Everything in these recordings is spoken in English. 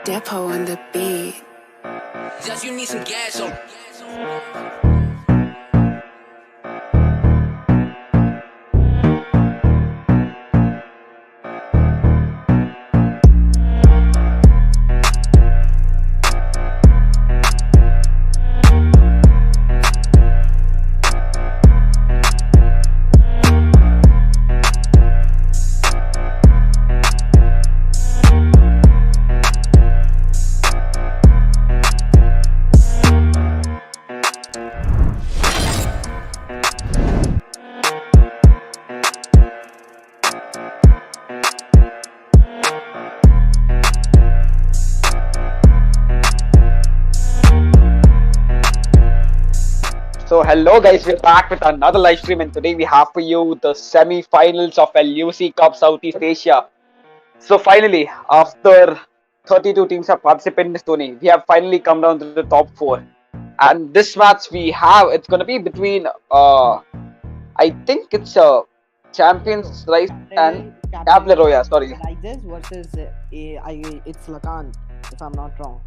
Depot on the beat. Just you need some gas on. So hello guys, we're back with another live stream and today we have for you the semi-finals of LUC Cup Southeast Asia. So finally, after 32 teams have participated in this tourney, we have finally come down to the top 4. And this match we have, it's going to be between, I think it's Champions Rice and Cableroya, sorry. Rises versus it's Lakan, if I'm not wrong.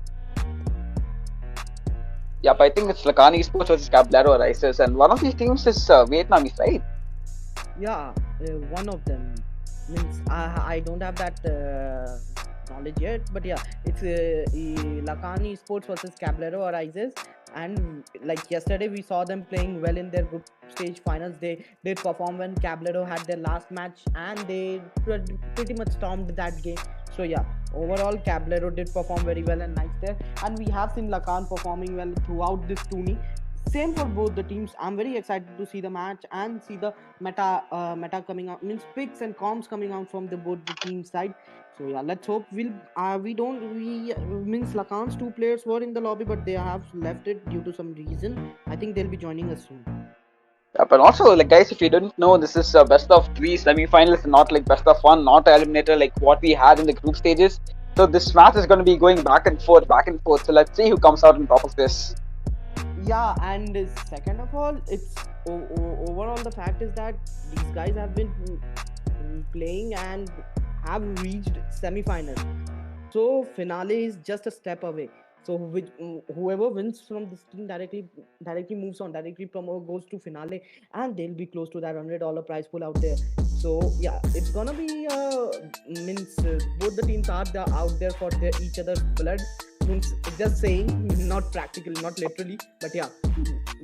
Yep, I think it's Lakani Sports versus Cablero Rices, and one of these teams is Vietnamese, right? Yeah, one of them. Means I don't have that knowledge yet, but yeah, it's Lakani Sports versus Cablero Rises, and like yesterday we saw them playing well in their group stage finals. They did perform when Cablero had their last match, and they pretty much stormed that game. So yeah, overall Cablero did perform very well and nice there, and we have seen Lakan performing well throughout this tourney. Same for both the teams. I'm very excited to see the match and see the meta coming out, means picks and comms coming out from the both the team side. So yeah, let's hope we means Lakan's two players were in the lobby, but they have left it due to some reason. I think they'll be joining us soon. Yep, and also, like guys, if you didn't know, this is best of 3 semi-finals, not like best of 1, not eliminator like what we had in the group stages. So this match is going to be going back and forth, back and forth. So let's see who comes out on top of this. Yeah, and second of all, it's overall the fact is that these guys have been playing and have reached semi-finals. So finale is just a step away. So whoever wins from this team directly moves on, directly goes to finale, and they'll be close to that $100 prize pool out there. So yeah, it's gonna be means both the teams are out there for each other's blood. Means just saying, not practically, not literally, but yeah,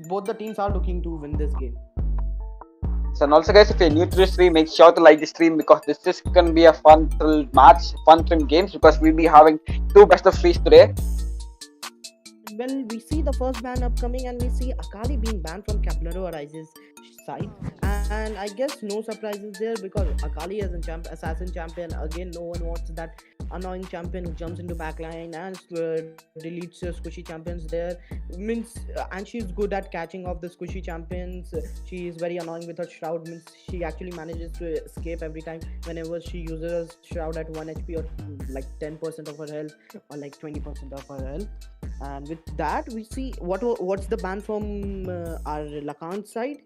both the teams are looking to win this game. So and also guys, if you're new to this stream, make sure to like the stream because this is going to be a fun little match, fun trim games because we'll be having 2 best of 3s today. Well, we see the first ban upcoming and we see Akali being banned from Cablero Arises side, and I guess no surprises there because Akali as an assassin champion, again no one wants that annoying champion who jumps into backline and deletes squishy champions there. Means and she's good at catching off the squishy champions. She is very annoying with her shroud. Means she actually manages to escape every time whenever she uses shroud at 1 HP or like 10% of her health or like 20% of her health. And with that, we see what's the ban from our Lakan side.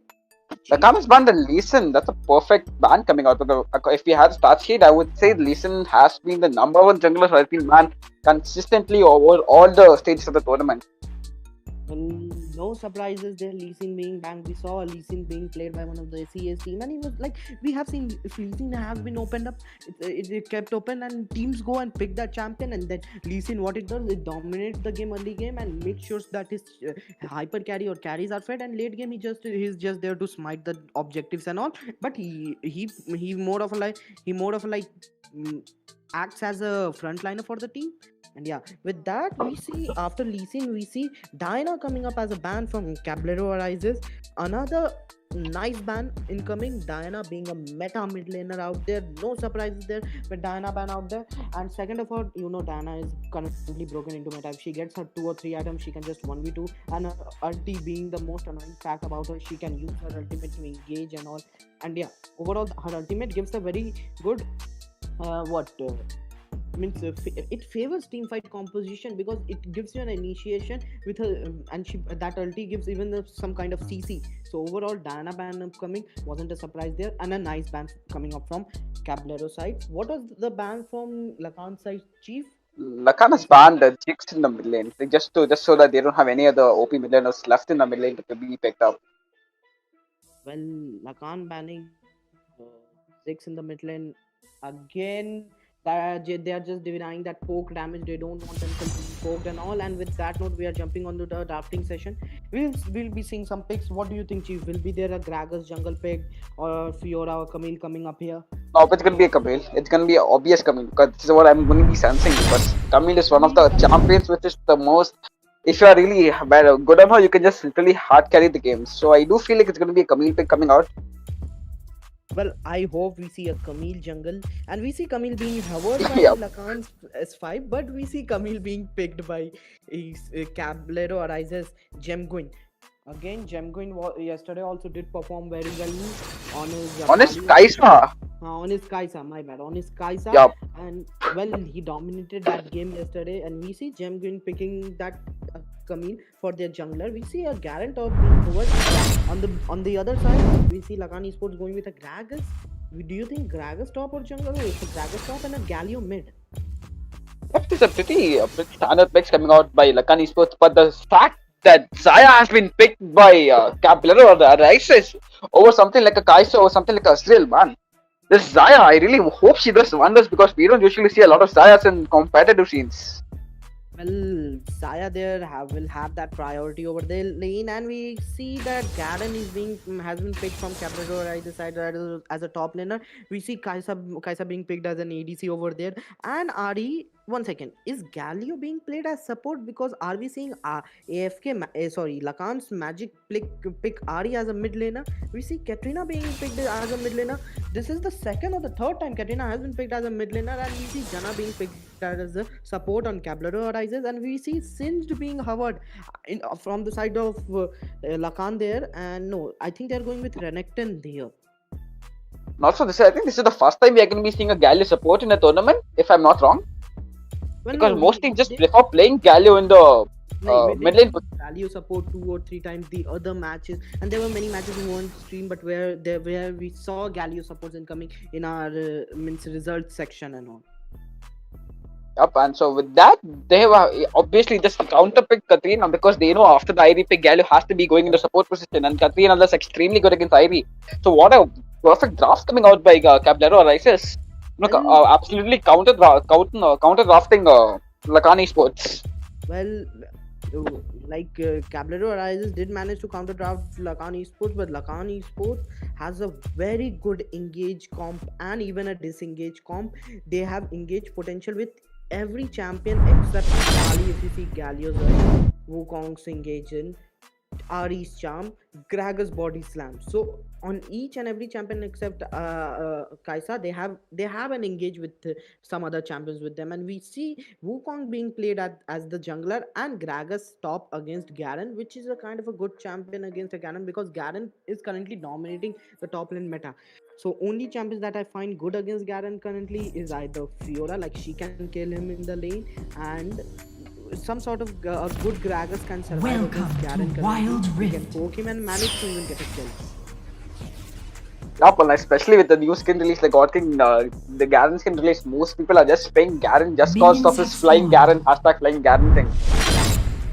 Lakan has banned the Lee Sin. That's a perfect ban coming out. Because if we had start sheet, I would say Lee Sin has been the number 1 jungler who has been banned consistently over all the stages of the tournament. Well, no surprises there. Lee Sin being banned. We saw Lee Sin being played by one of the CS team, and he was like, we have seen if Lee Sin has been opened up, it kept open, and teams go and pick that champion, and then Lee Sin, what it does, it dominates the game early game and makes sure that his hyper carry or carries are fed, and late game he's just there to smite the objectives and all. But he more of a like acts as a frontliner for the team. And yeah, with that, we see after Lee Sin, we see Diana coming up as a ban from Cablero Arises. Another nice ban incoming. Diana being a meta mid laner out there. No surprises there with Diana ban out there. And second of all, Diana is currently broken into meta. If she gets her 2 or 3 items, she can just 1v2. And her ulti being the most annoying fact about her, she can use her ultimate to engage and all. And yeah, overall, her ultimate gives a very good means it favors team fight composition because it gives you an initiation with her, and that ulti gives even some kind of CC. So overall, Diana ban upcoming wasn't a surprise there, and a nice ban coming up from Cablero side. What was the ban from Lakan side, Chief? Lakan has banned the Jigs in the mid lane, like just so that they don't have any other OP mid laners left in the mid lane to be picked up. Well, Lacan banning uh, six in the mid lane again. That they are just denying that poke damage. They don't want themselves to be poked and all. And with that note, we are jumping onto the drafting session. We'll be seeing some picks. What do you think, Chief? Will be there a Gragas jungle pick or Fiora or Camille coming up here? No, it's gonna be a Camille. It's gonna be an obvious Camille because this is what I'm going to be sensing because Camille is one of the champions which is the most. If you are really good on her, you can just literally hard carry the game. So I do feel like it's gonna be a Camille pick coming out. Well, I hope we see a Camille jungle, and we see Camille being hovered by Yeah, Lacan's S5, but we see Camille being picked by Cablero Arises Gemguin. Again, Gemguin yesterday also did perform very well on his honest Palio, Kaisa. on his Kaisa, my bad, on his Kaisa, Yeah, and well, he dominated that game yesterday, and we see Gemguin picking that Camille for their jungler. We see a Garant of being hovered on the other side. We see Lacan Esports going with a Gragas. Do you think Gragas top or jungle, or it's a Gragas top and a Galio mid? that is a pretty standard picks coming out by Lakan Esports, but the fact that Zaya has been picked by Cablero or the Rises over something like a Kaisa or something like a Azrael, man. This Zaya, I really hope she does wonders because we don't usually see a lot of Zayas in competitive scenes. Well, Saya there will have that priority over the lane, and we see that Garen has been picked from Capricorn either side as a top laner. We see Kaisa being picked as an ADC over there, and Ari. One second, is Galio being played as support? Because are we seeing Lacan's magic pick Ari as a mid laner? We see Katrina being picked as a mid laner. This is the second or the third time Katrina has been picked as a mid laner, and we see Jana being picked as a support on Cablero Arises, and we see Singed being hovered from the side of Lacan there. And no, I think they're going with Renekton there. And also, I think this is the first time we are going to be seeing a Galio support in a tournament, if I'm not wrong. Well, Because no, most teams just prefer playing Galio in the we mid did lane. see value support 2 or 3 times the other matches, and there were many matches in one stream, but where we saw Galio supports incoming in our means results section and all. Up and so with that, they have obviously just counter pick Katrina because they know after the Irie pick, Galio has to be going into support position, and Katrina is extremely good against Irie. So what a perfect draft coming out by Cablero Rises. Absolutely counter drafting Lakani Sports. Well, Cablero Arises did manage to counter draft Lacan Esports, but Lacan Esports has a very good engage comp and even a disengage comp. They have engaged potential with every champion except Kali. If you see Galio's Wukong's engage in Ari's charm, Gragas body slam. So on each and every champion except Kaisa, they have an engage with some other champions with them, and we see Wukong being played as the jungler and Gragas top against Garen, which is a kind of a good champion against a Garen because Garen is currently dominating the top lane meta. So only champions that I find good against Garen currently is either Fiora, like she can kill him in the lane, and some sort of a good Gragas can survive against Garen currently. He can poke him and manage to even get a kill. Yeah, well, especially with the new skin release, like God King, the Garen skin release, most people are just playing Garen just because of his flying Garen, #flying Garen thing.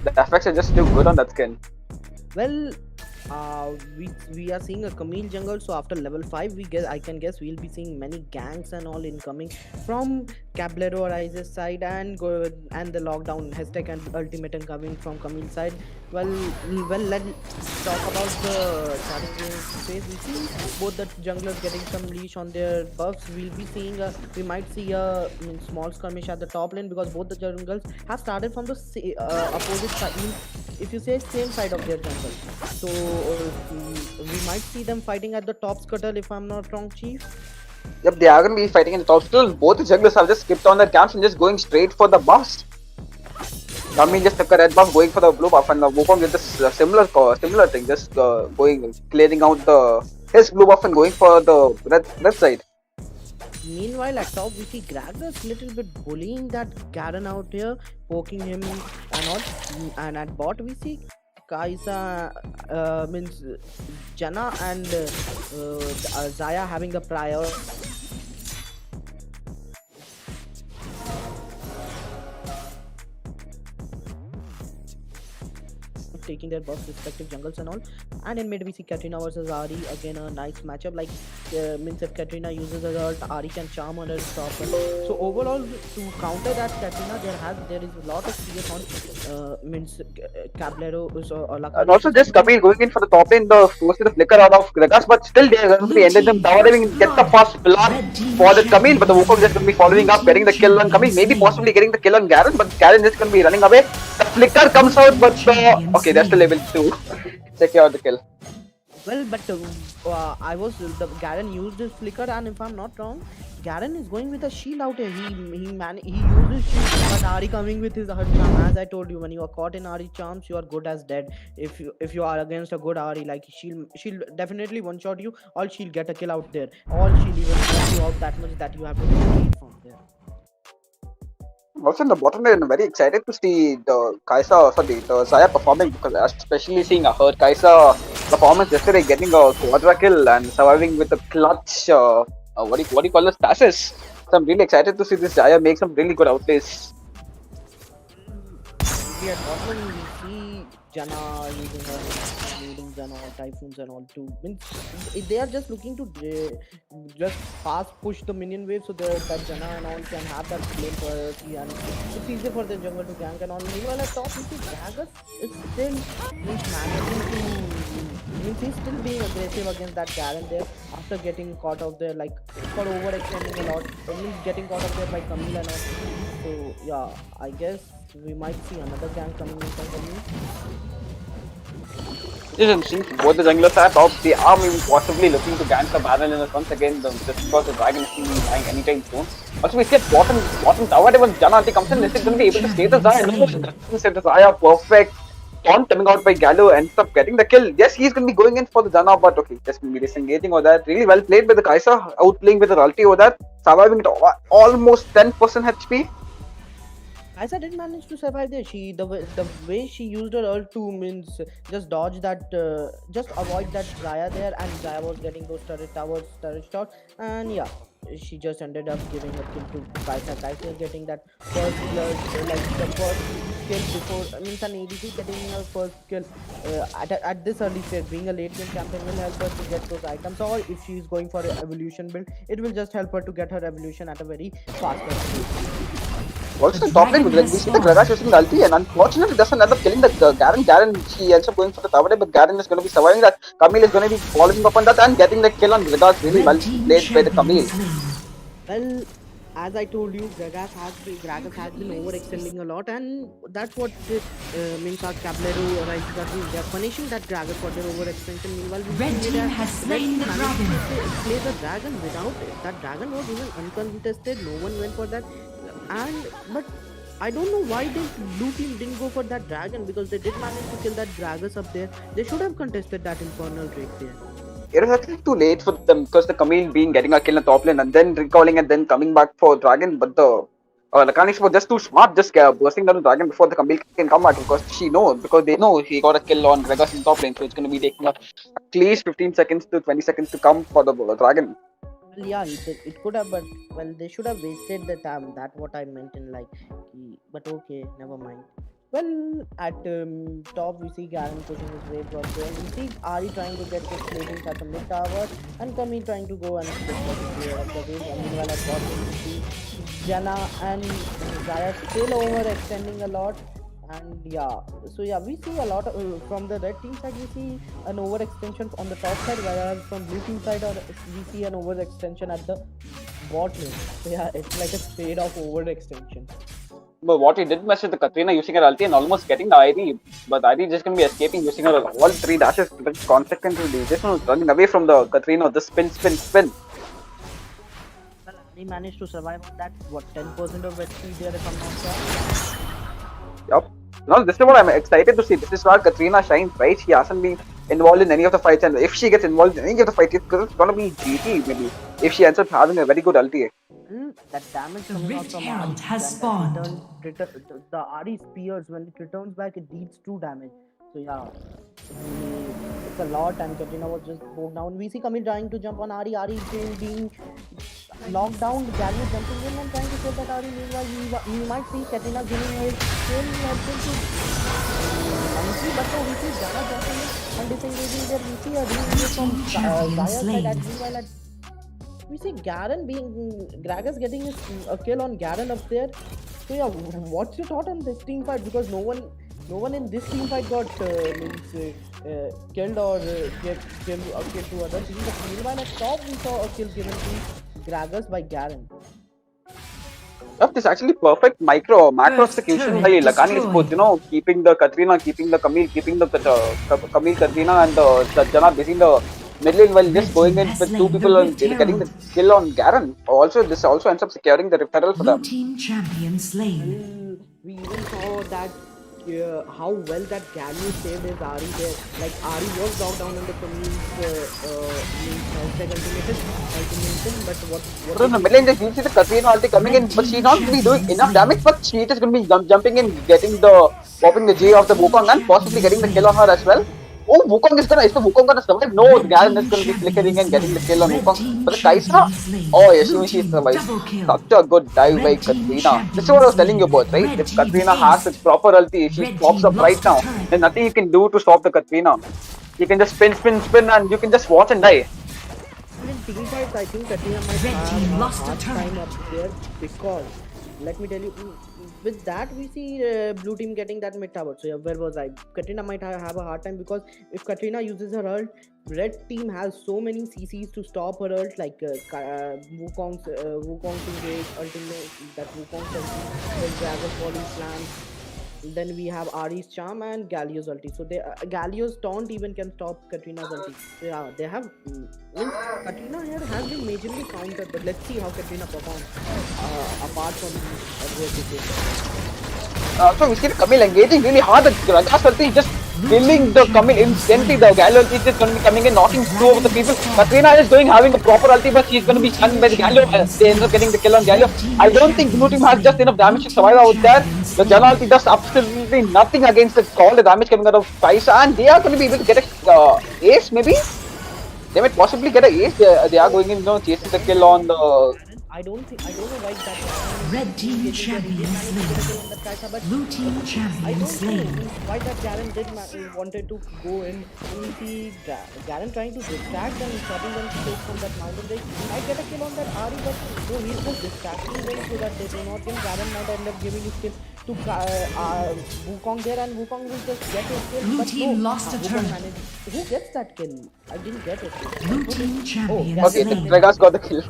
The effects are just too good on that skin. Well, we are seeing a Camille jungle, so after level 5 I can guess we'll be seeing many ganks and all incoming from Cablero Arises side, and the lockdown hashtag and ultimatum coming from Camille side. Let's talk about the starting phase. We see both the junglers getting some leash on their buffs. We might see a small skirmish at the top lane because both the jungles have started from the opposite side. If you say same side of their jungle, so we might see them fighting at the top scuttle, if I'm not wrong, Chief. Yep, they are going to be fighting in the top. Still, both the jugglers have just skipped on their camps and just going straight for the buffs. I mean, just took a red buff, going for the blue buff, and Wukong did this similar thing, just clearing out his blue buff and going for the red side. Meanwhile, at top we see Gragas little bit bullying that Garen out here, poking him and all. And at bot we see Kaisa means Jana and Zaya having the prior. taking their buffs, respective jungles and all. And in mid we see Katrina versus Ari, again a nice matchup. Like means if Katrina uses her ult, Ari can charm on her top. So overall, to counter that Katrina, there is a lot of CS on means Caballero or And Lakani also just Kabir going in for the top lane, the force the flicker out of Gragas, but still they are going to be ended them tower diving, get the first blood for the Camille, but the Wukong just going to be following up, getting the kill on Camille, maybe possibly getting the kill on Garen, but Garen just going to be running away. The flicker comes out, but okay, that's the level 2. Secure the kill. Well, but I was the Garen used his flicker, and if I'm not wrong, Garen is going with a shield out here. He used his shield, but Ari coming with his hard charm. As I told you, when you are caught in Ari charms, you are good as dead. If you are against a good Ari, like she'll definitely one shot you, or she'll get a kill out there, or she'll even knock you out that much that you have to retreat from there. Also in the bottom lane, I'm very excited to see the the Zaya performing because especially seeing her Kaisa performance yesterday, getting a quadra kill and surviving with a clutch. What do you call this? Passes. So I'm really excited to see this Zaya make some really good outplays. We at bottom we see Jana using her leading Jana or typhoons and all too. Means they are just looking to just fast push the minion wave so that Jana and all can have that flame priority, and it's easier for the jungle to gank and all. Meanwhile at top we see Gragas is still managing to he's still being aggressive against that Garen there after getting caught out there, like for overextending a lot. Only getting caught up there by Camille and all. So yeah, I guess we might see another gang coming in from Camille. Since both the junglers are top, they are maybe possibly looking to gank the Baron in once again, just because the dragon is being dying anytime soon. Also, we see at bottom tower, even Jana comes in, is it going to be able to stay the Zaya? No, the Zaya perfect. Taunt coming out by Gallo ends up getting the kill. Yes, he's going to be going in for the Jana, but okay, just going to be disengaging over that. Really well played by the Kaisa, outplaying with the ulti over that, surviving at almost 10% HP. Kaisa did manage to survive there. The way she used her ult to means just dodge that, just avoid that Zaya there, and Zaya was getting those turret shots, and yeah, she just ended up giving a kill to Kaisa. Kaisa getting that first blood, like the first kill before, means an ADC getting her first kill at this early stage. Being a late game champion will help her to get those items, or if she is going for an evolution build, it will just help her to get her evolution at a very faster speed. Also in top lane, like we see the Gragas using the ulti, and unfortunately doesn't end up killing the Garen. She ends up going for the tower dive, but Garen is going to be surviving that. Camille is going to be following up on that and getting the kill on Gragas. Really well played by the Camille. Well, as I told you, Gragas has been overextending a lot, and that's what means our Caballero right that they are punishing that Gragas for their overextension. Meanwhile, Red see team that has slain the managed dragon. to play the dragon without it. That dragon was even uncontested. No one went for that, and but I don't know why the blue team didn't go for that dragon, because they did manage to kill that Gragas up there. They should have contested that infernal drake there. It was actually too late for them because the Camille being getting a kill in the top lane and then recalling and then coming back for Dragon, but the Lakanis were just too smart, just bursting down the Dragon before the Camille can come back because they know he got a kill on Gragas in top lane, so it's going to be taking at least 15 seconds to 20 seconds to come for the Dragon. Well, yeah, it could have, but well, they should have wasted the time. That's what I meant in like, but okay, never mind. Well, at top we see Garen pushing his way across there. We see Ari trying to get his placings at the mid tower, and Kami trying to go and push for the clear of the wave. And meanwhile at bottom we see Jana and Zaya still overextending a lot. And yeah, so yeah, we see a lot of, from the red team side we see an overextension on the top side, whereas from blue team side we see an overextension at the bot lane. So yeah, it's like a trade of overextension. But what he did mess with the Katrina using her ulti and almost getting the ID, but ID just going to be escaping using her all three dashes consequently. Just running away from the Katrina, the spin. Well, he managed to survive on that, what, 10% of HP there if I'm not wrong. Yup. Now this is what I'm excited to see. This is where Katrina shines, right? She hasn't been involved in any of the fights, and if she gets involved in any of the fights, it's gonna be GT maybe. If she ends up having a very good ulti. That damage The coming out Rift from Herald Ari, has that spawned. the Ari spears, when it returns back, it deals 2 damage. So yeah, it's a lot, and Katrina was just bogged down. We see Camille trying to jump on Ari. Ari being locked down. Gary jumping in and trying to kill that Ari. Meanwhile, we might see Katrina giving his kill. easily, but no, we see Jana jumping in and disengaging there. We see a re-engage from Zaya's side, and meanwhile we see Garen being Gragas getting a kill on Garen up there. So yeah, what's your thought on this team fight? Because no one in this team fight got killed or gave a kill to other team. But meanwhile at top we saw a kill given to Gragas by Garen. Yep, this is actually perfect macro execution by Lagani Sports, keeping the Katrina, keeping the Camille, keeping the Camille, Katrina and the Jana busy in the middle lane while just going in with two people and getting the kill on Garen. Also, this also ends up securing the referral for them. Well, we even saw that how well that Galio saved his Ari there. Like Ari was locked down on the Camille's ultimation, but what So in the middle lane, you see the Katrina ulti coming in, but she's not really doing enough damage, but she is going to be jumping in, popping the J of the Wukong and possibly getting the kill on her as well. Oh, is the Wukong gonna survive? No, the Garen is gonna be flickering and getting the kill on Wukong. But the Kai'Sa, oh yes, she survives. Such a good dive by Katrina. This is what I was telling you about, right? If Katrina has its proper ulti, if she pops up right now, then nothing you can do to stop the Katrina. You can just spin, and you can just watch and die. in team fights, I think Katrina might have a hard time up there because let me tell you, with that we see blue team getting that mid tower. So yeah, where was I? Katrina might have a hard time because if Katrina uses her ult, red team has so many CCs to stop her ult, like Wukong's engage ultimate, that Wukong's ulti, the Dragon Falling Slam. Then we have Ari's charm and Galio's ulti. So they Galio's taunt even can stop Katrina's ulti. So yeah, they have means Katrina here has been majorly countered, but let's see how Katrina performs apart from the situation. So we see the Camille engaging really hard. The Gragas ulti just killing the Camille instantly. The Galio ulti is just going to be coming in, knocking two of the people. Katrina is having a proper ulti, but she's going to be stunned by the Galio. They end up getting the kill on Galio. I don't think blue team has just enough damage to survive out there. The Jana ulti does absolutely nothing against all the damage coming out of Kai'Sa, and they are going to be able to get a ace maybe. They might possibly get an ace. They are going in, chasing the kill on the. I don't know why that Red team champion slain. Blue team champion slain. Why that Garen wanted to go in. We see Garen trying to distract them, stopping them to take from that mountain. They might get a kill on that Ari, but no, he's just distracting them so that they do not kill. Garen might end up giving his kill to Wukong there, and Wukong will just get his kill. Blue but team no, lost a turn. Who gets that kill? I didn't get it. Blue team champion Okay, the slain. Gragas got the kill.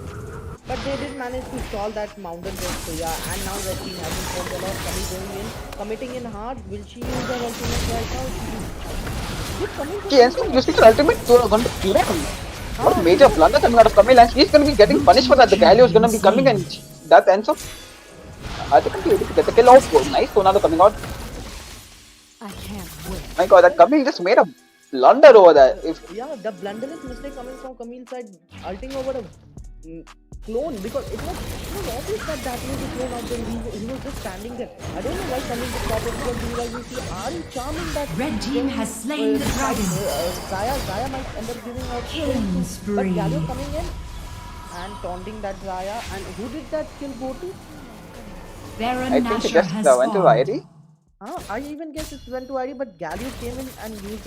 But they did manage to stall that mountain race, so yeah, and now red team has been formed a lot. Camille going in, committing in hard. Will she use her ultimate right now? Good coming. She ends up using her ultimate to going to kill him. What a major blunder coming out of Camille, and she's going to be getting punished for that. The Galio is going to be coming, and that ends up. I think he'll be able to get the kill off. Nice tornado coming out. I can't wait. My God, that Camille just made a blunder over there. Yeah, the blunderless mistake coming from Camille's side, ulting over a clone, because it was obvious that was a clone out there. He was just standing there. I don't know why Camille just got it, because meanwhile we see Ari charming that. Red team has slain the dragon. Zaya might end up giving out Killing but spree. Galio coming in and taunting that Zaya. And who did that kill go to? Baron I think she Nashor just has went to spawned. Irie. I even guess it went to Ari, but Galio came in and used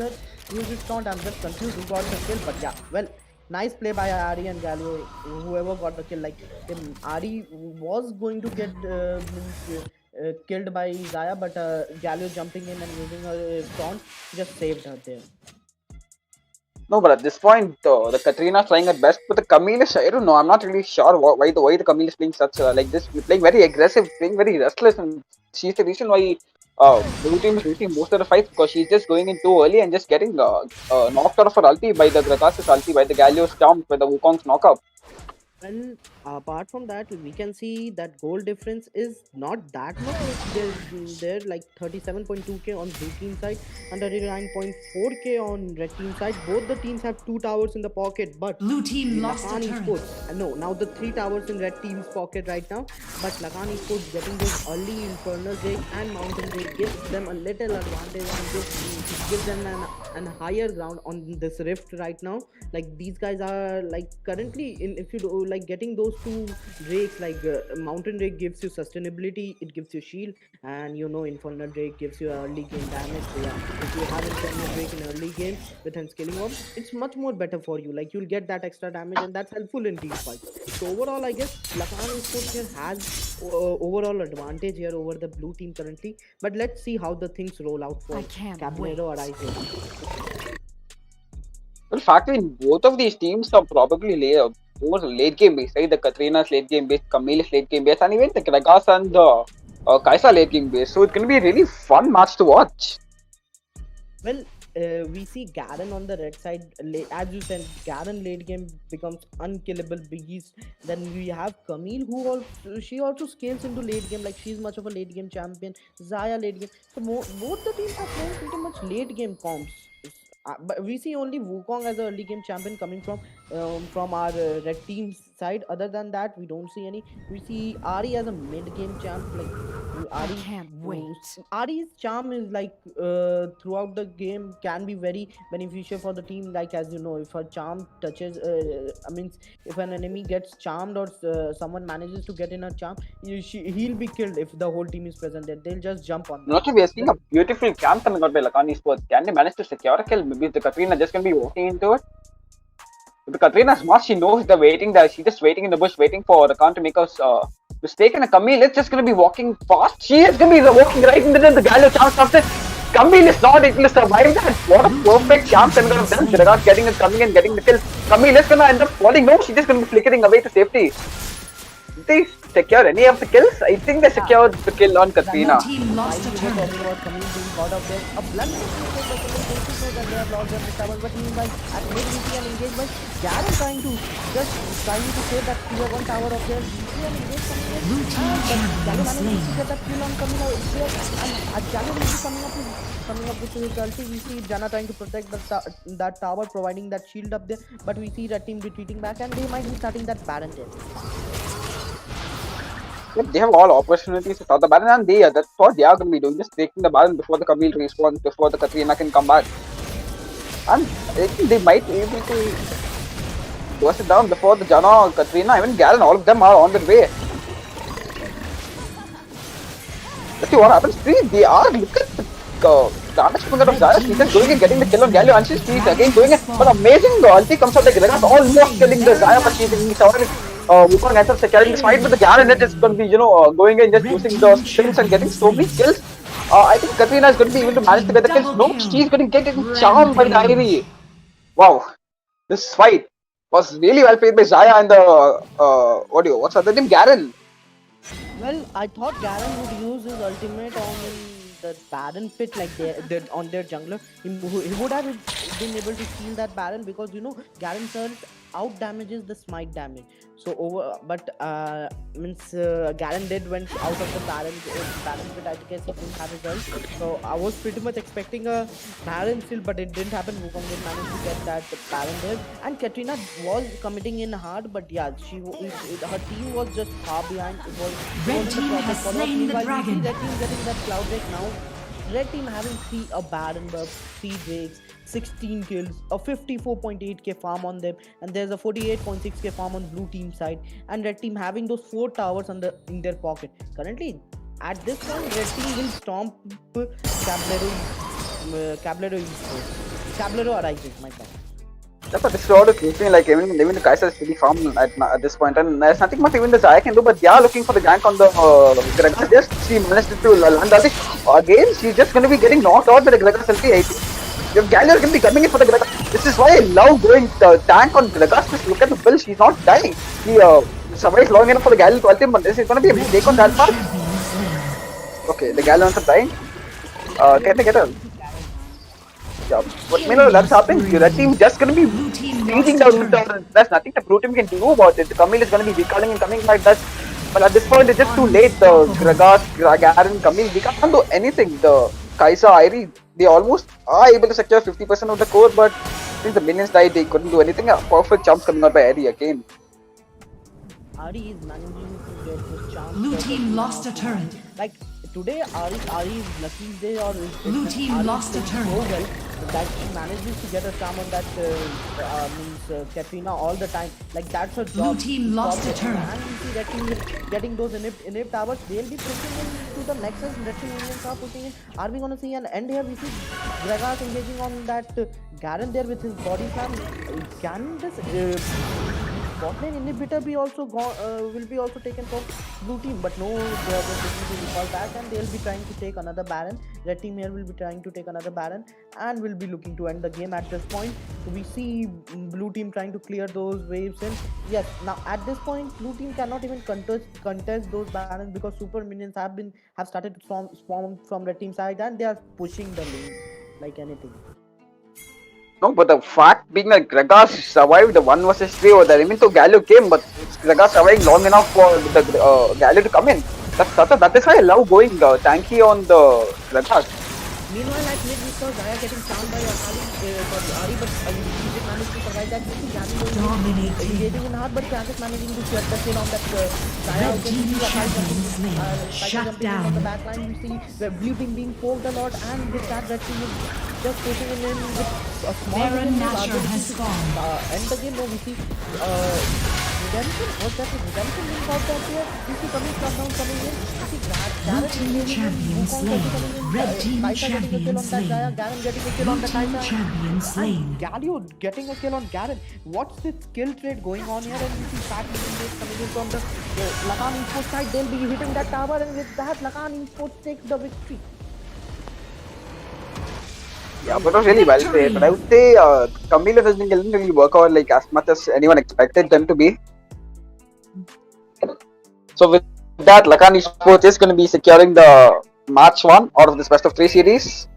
his taunt. I'm just confused who got the kill, but yeah, well, nice play by Ari and Galio, whoever got the kill. Like, Ari was going to get killed by Zaya, but Galio jumping in and using her taunt just saved her there. No, but at this point, the Katrina is trying her best, but the Camille is, I don't know, I'm not really sure why the Camille is playing such like this, playing very aggressive, playing very restless, and she's the reason why blue team is losing most of the fights, because she's just going in too early and just getting knocked out of her ulti by the Gragas' ulti, by the Galio's jump, by the Wukong's knockup. And apart from that, we can see that goal difference is not that much. They're like 37.2k on blue team side and 39.4k on red team side. Both the teams have 2 towers in the pocket, but Blue team lost a Lakan turret. Esports, no, now the 3 towers in red team's pocket right now, but Lakan Esports getting those early Infernal Drake and Mountain Drake gives them a little advantage and gives them an higher ground on this rift right now. Like, these guys are like currently in, if you do like getting those two drakes, like mountain drake gives you sustainability, it gives you shield, and infernal drake gives you early game damage. So yeah, if you have infernal drake in early game with an scaling orb, it's much more better for you. Like, you'll get that extra damage, and that's helpful in team fights. So overall, I guess Lakan Esports here has overall advantage here over the blue team currently. But let's see how the things roll out for I can't Caballero wait. Arises. Well, factory both of these teams are probably more late game based, right? The Katrina's late game based, Camille's late game based, and even the Gragas and the Kaisa late game based. So it's going to be a really fun match to watch. Well, we see Garen on the red side. As you said, Garen late game becomes unkillable beast. Then we have Camille, who she also scales into late game. Like, she's much of a late game champion. Zaya late game. So both the teams are playing pretty much late game comps. But we see only Wukong as a early game champion coming from our red team side. Other than that, we don't see any. We see Ari as a mid game champ. Like, I Ari can't wait. Ari's charm is like throughout the game can be very beneficial for the team. Like, as you know, if a charm touches, I mean, if an enemy gets charmed, or someone manages to get in a charm, he'll be killed if the whole team is present. There, they'll just jump on And that. also, we are seeing a beautiful camp coming out by Lakan Esports. Can they manage to secure a kill? Maybe the Katrina just going to be walking into it. If the Katrina's smart, she knows they're waiting there. She's just waiting in the bush, waiting for Lakan to make us mistake. And Camille is just going to be walking fast. She is going to be walking right into the Gallo chance after. Camille is not able to survive that. What a perfect camp coming out of them. Gragas getting it, coming and getting the kill. Camille is going to end up falling. No, she's just going to be flickering away to safety. Did they secure any of the kills? I think they secured the kill on Katrina. Blue team lost a Talking turret. about Camille being caught up there. A blunt mistake by Camille Basis knows that they have lost their tower, but meanwhile, at mid we see an engagement. Garen trying to save that tier 1 tower of theirs. We see an engagement coming in. Blue team But champion Garen manages slain. to get that kill on Camille out there. And as Garen will be coming up with his ulti, we see Janna trying to protect that tower, providing that shield up there. But we see that team retreating back, and they might be starting that Baron there. Yep, they have all opportunities to start the Baron, and that's what they are going to be doing, just taking the Baron before the Camille respawns, before the Katrina can come back. And I think they might be able to burst it down before the Janna or Katrina, even Garen, all of them are on their way. Let's see what happens. See, they are, look at the damage coming out of Zaya. She's just going and getting the kill on Galio, and she's again doing it. But amazing ulti comes out, like Gragas almost killing the Zaya, but she's surviving. Wukong ends up securing this fight with the Garen, and it's going to be, going and just using those kills and getting so many kills. I think Katrina is going to be able to manage to get the kills. No, she's going to get charmed by the Ivy. Wow, this fight was really well played by Zaya and the what's the other name? Garen. Well, I thought Garen would use his ultimate on the Baron pit, like on their jungler. He would have been able to steal that Baron, because Garen's ult out damages the smite damage. So Garen went out of the Baron pit. I guess he didn't have his ult. So I was pretty much expecting a Baron steal, but it didn't happen. Wukong didn't manage to get that Baron there, and Katrina was committing in hard, but yeah, her team was just far behind. Red team has slain the dragon. Red team getting that Cloud Drake now. Red team having 3 a Baron buff, 3 Drakes, 16 kills, a 54.8k farm on them, and there's a 48.6k farm on blue team side, and red team having those 4 towers in their pocket. Currently, at this point, red team will stomp Caballero Arises, my bad. That's what this is all looking like. Even the Kaiser is pretty farm at this point, and there's nothing much even the Zaya can do. But they are looking for the gank on the Gragas. Just she managed to land that. Again, she's just going to be getting knocked out by the Gragas ulti. I think if Galio can be coming in for the Gragas, this is why I love going tank on Gragas. Just look at the build; she's not dying. She survives long enough for the Galio to ulti, but this is going to be a mistake on that part. Okay, the Galio ends up dying. Can they get her? Yeah, but meanwhile that's happening. That team just gonna be reaching down with her. There's nothing the blue team can do about it. The Camille is gonna be recalling and coming like that. But at this point it's just too late. The Gragas, Garen, Camille, we can't do anything. The Kaisa, Irie, they almost are able to secure 50% of the core, but since the minions died, they couldn't do anything. A perfect jump coming out by Irie again. Ari is managing to get this chance. Blue team lost a turret. Like today, Ari is lucky day, or Blue team lost a turret. So well. that she manages to get a charm on that Katrina all the time. Like that's her Blue job. team to lost stop a the- turret. And we see Red team is getting those inhib towers. They'll be pushing into the nexus. Red team minions are pushing in. Are we gonna see an end here? We see Gragas engaging on that Garen there with his body slam. Can this bot lane inhibitor be also will be also taken from blue team? But no, they're just looking to recall back and they'll be trying to take another Baron. Red team here will be trying to take another Baron and will be looking to end the game at this point. So we see blue team trying to clear those waves in. Yes, now at this point, blue team cannot even contest those Barons because super minions have started to spawn from red team side and they are pushing the lanes like anything. No, but the fact being that Gragas survived the 1 versus 3 over there, even though Galio came, but Gragas surviving long enough for the Galio to come in. That is why I love going tanky on the Gragas. Meanwhile, at mid, we saw Zaya getting found by Ari, but he did manage to survive that. We see Gabby engaging in hard, but Kratos managing to get the kill on that Zaya. Red team champion slain. Shut On the down. back line, we see the blue team being poked a lot, and with that, red team is just pushing in with a small Baron defensive Nashor ability has to, spawned. end the game. No, we see Redemption. Was that a Redemption link out there? We see coming down coming in. We see Blue team champion slain. Red team champion slain. Garen getting a kill Blue on the team Kaisa. champion slain. And Galio getting a kill on Garen. What's this skill trade going on here? And we see Fat Minion coming in from the Lakan Esports side. They'll be hitting that tower, and with that, Lakan Esports takes the victory. Yeah, but it was really well played. But I would say Camille didn't really work out like as much as anyone expected them to be. So with that, Lakan Esports is going to be securing the match 1 out of this best of 3 series.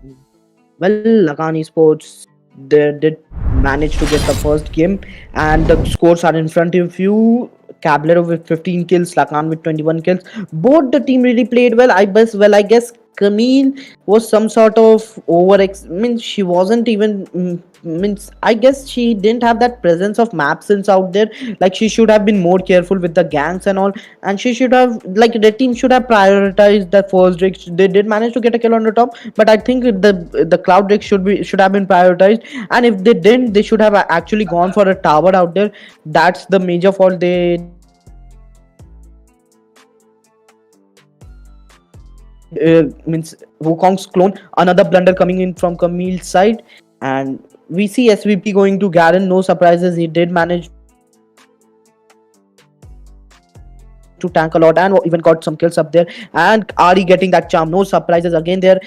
Well, Lakan Esports they did manage to get the first game, and the scores are in front of you. Caballero with 15 kills, Lakan with 21 kills. Both the team really played well. I guess Camille was some sort of means she wasn't even means I guess she didn't have that presence of map sense out there. Like she should have been more careful with the ganks and all, and she should have like the team should have prioritized the first Drake. They did manage to get a kill on the top, but I think the Cloud Drake should have been prioritized. And if they didn't, they should have actually gone for a tower out there. That's the major fault they means Wukong's clone. Another blunder coming in from Camille's side, and we see SVP going to Garen. No surprises, he did manage to tank a lot and even got some kills up there. And Ari getting that charm. No surprises again there.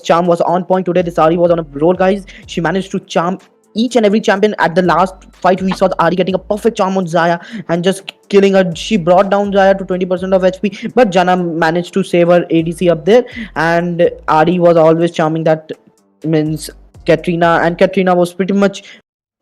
Charm was on point today. This Ari was on a roll, guys. She managed to charm each and every champion. At the last fight, we saw Ari getting a perfect charm on Zaya and just killing her. She brought down Zaya to 20% of HP, but Jana managed to save her ADC up there. And Ari was always charming that means Katrina, and Katrina was pretty much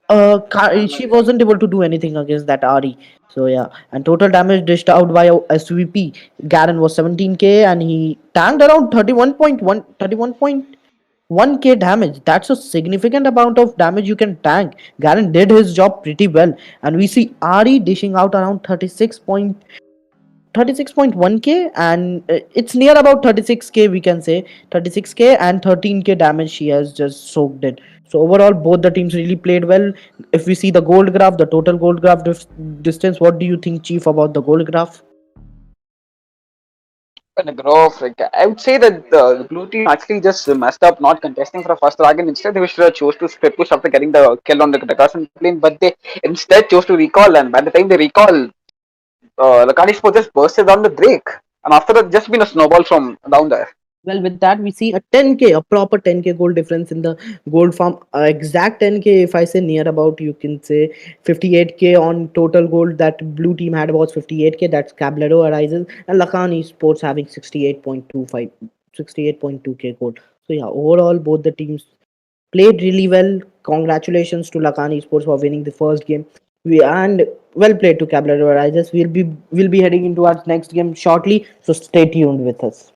she wasn't able to do anything against that Ari. So yeah, and total damage dished out by SVP. Garen was 17k and he tanked around 31.1k damage. That's a significant amount of damage you can tank. Garen did his job pretty well, and we see Ari dishing out around 36.1k, and it's near about 36k, we can say 36k, and 13k damage she has just soaked in. So overall, both the teams really played well. If we see the gold graph, the total gold graph distance, what do you think, Chief, about the gold graph? And the growth, like I would say that the blue team actually just messed up not contesting for the first dragon. Instead, they should have chose to split push after getting the kill on the Dakasan plane, but they instead chose to recall. And by the time they recall, the Kanish just bursted down the Drake, and after that, just been a snowball from down there. Well, with that, we see a 10k, a proper 10k gold difference in the gold farm. Exact 10k, if I say near about, you can say 58k on total gold. That blue team had about 58k. That's Caballero arises, and Lakan Esports having 68.2k gold. So yeah, overall, both the teams played really well. Congratulations to Lakan Esports for winning the first game. And well played to Caballero arises. We'll be heading into our next game shortly. So stay tuned with us.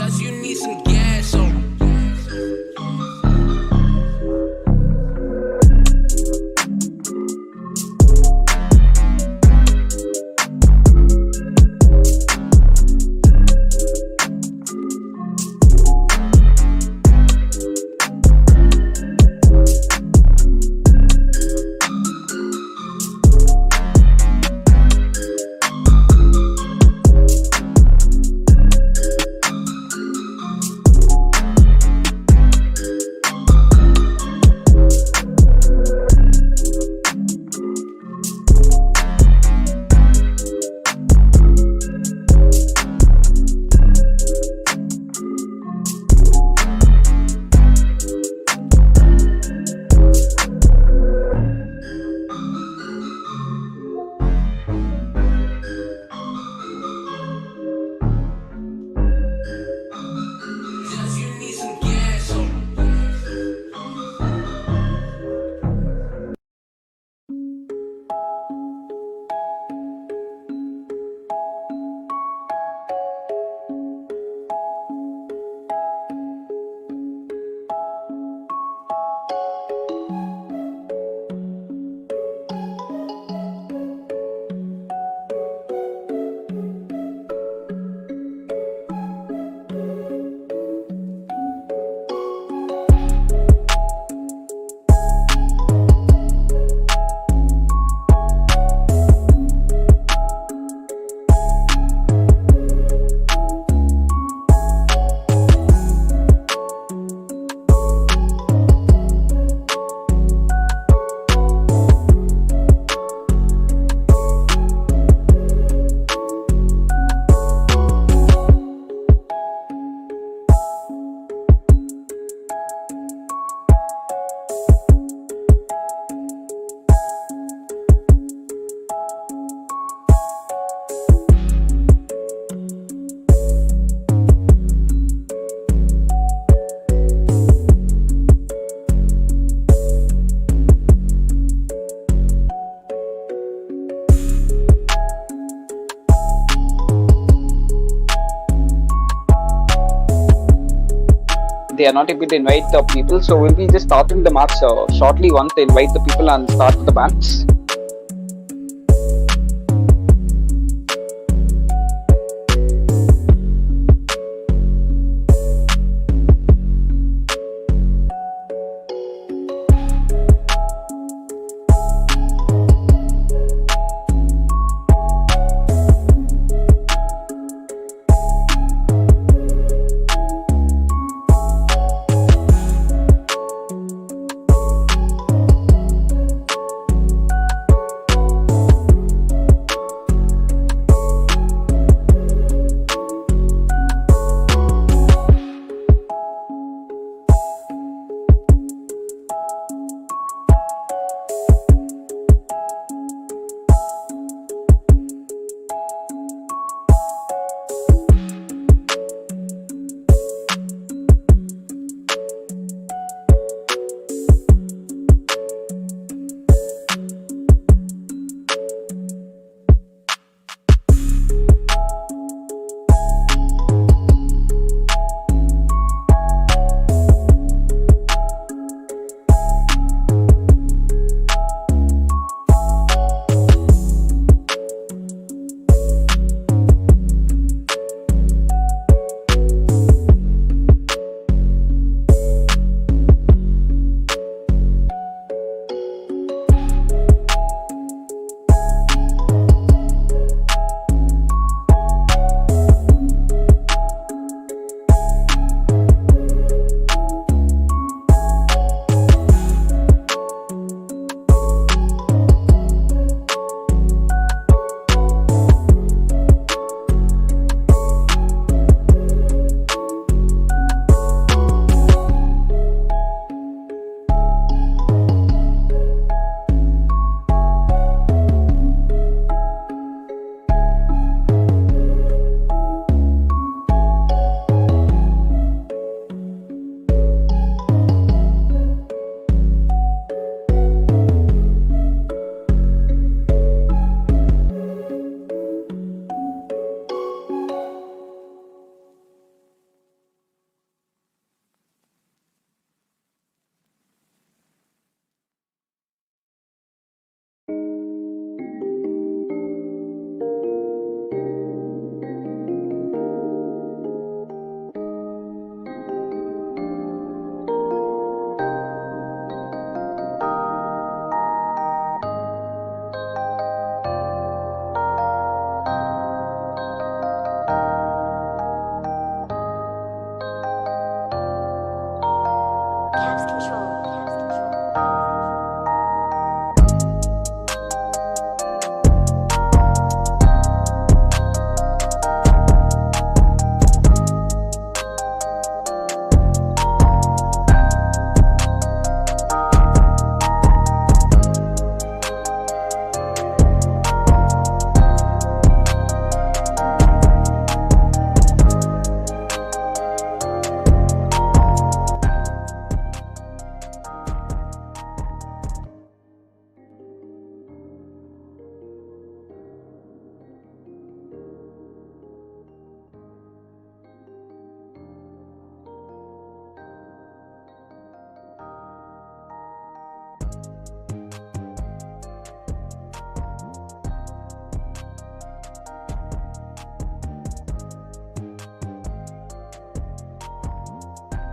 Just you need some gas on. Just you need some gas on. They are not able to invite the people, so we'll be just starting the match shortly once they invite the people and start the match.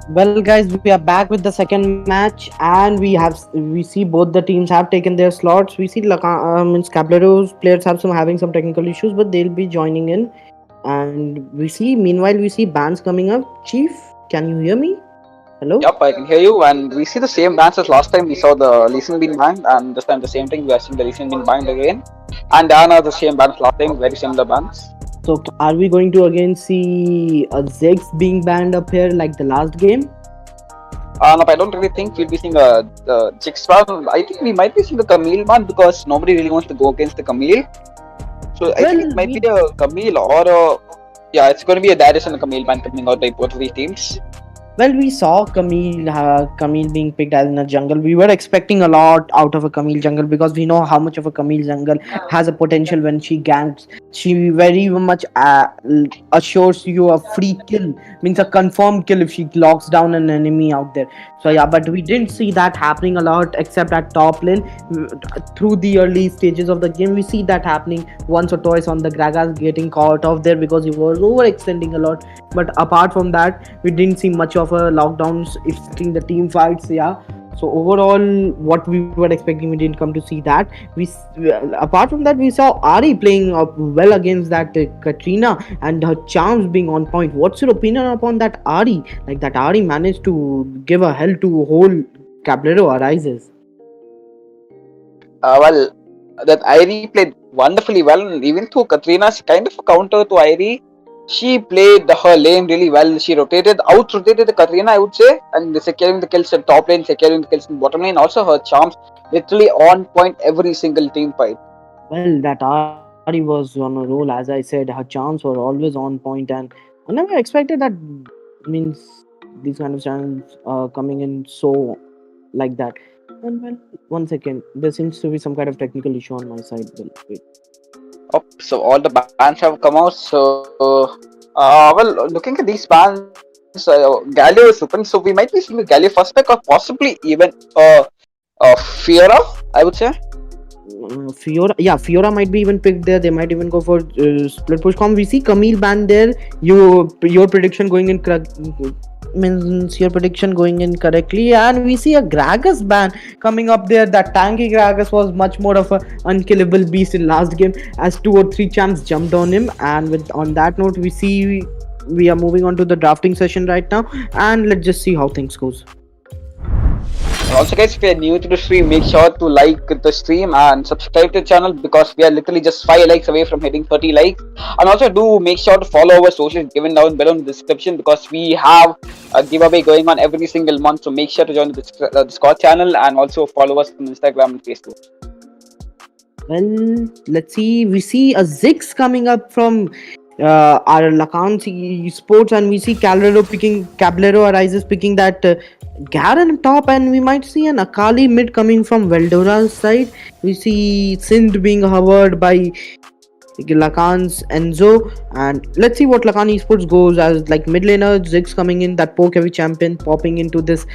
Well, guys, we are back with the second match, and we see both the teams have taken their slots. We see means Cablero's players have some having some technical issues, but they'll be joining in. And we see, meanwhile, we see bands coming up. Chief, can you hear me? Hello. Yep, I can hear you, and we see the same bands as last time. We saw the Listen Bean band, and this time the same thing. We are seeing the Listen Bean band again, and Diana are the same bands last time. Very similar bands. So, are we going to again see a Ziggs being banned up here like the last game? No, I don't really think we'll be seeing the Chicks one. I think we might be seeing the Camille one because nobody really wants to go against the Camille. So I think Well, it might be we a Camille or a, yeah, it's going to be a Darius and a Camille band coming out by both of these teams. Well, we saw Camille being picked as in a jungle. We were expecting a lot out of a Camille jungle because we know how much of a Camille jungle has a potential when she ganks. She very much assures you a free kill, means a confirmed kill if she locks down an enemy out there. So yeah, but we didn't see that happening a lot except at top lane. Through the early stages of the game, we see that happening once or twice on the Gragas getting caught off there because he was overextending a lot. But apart from that, we didn't see much of a lockdowns affecting the team fights. Yeah, so overall what we were expecting, we didn't come to see that. Apart from that, we saw Ari playing up well against that Katrina and her charms being on point. What's your opinion upon that Ari? Like that Ari managed to give a hell to whole Cabrero arises. Well, that Irie played wonderfully well, and even though Katrina's kind of a counter to Irie, she played her lane really well. She out rotated the Katrina, I would say, and securing the kills in top lane, securing the kills in bottom lane. Also, her charms literally on point every single team fight. Well, that Ari was on a roll. As I said, her charms were always on point, and I never expected that. Means these kind of channels coming in so like that. And well, one second, there seems to be some kind of technical issue on my side. Well, wait. Oh, so all the bands have come out. So, well, looking at these bands, Galio is open. So we might be seeing a Galio first pick, or possibly even Fiora, I would say. Fiora, yeah, Fiora might be even picked there. They might even go for split push com. We see Camille banned there. Your prediction going in means your prediction going in correctly, and we see a Gragas ban coming up there. That tanky Gragas was much more of a unkillable beast in last game as 2 or 3 champs jumped on him. And with on that note, we are moving on to the drafting session right now, and let's just see how things goes. Also, guys, if you're new to the stream, make sure to like the stream and subscribe to the channel because we are literally just 5 likes away from hitting 30 likes. And also, do make sure to follow our socials given down below in the description because we have a giveaway going on every single month. So make sure to join the Discord channel and also follow us on Instagram and Facebook. Well, let's see. We see a Ziggs coming up from our Lacan Sports, and we see Cablero arises picking that Garen top, and we might see an Akali mid coming from Veldora's side. We see Sindh being hovered by Lacan's Enzo, and let's see what Lacan Esports goes as. Like mid laner Ziggs coming in, that poke heavy champion popping into this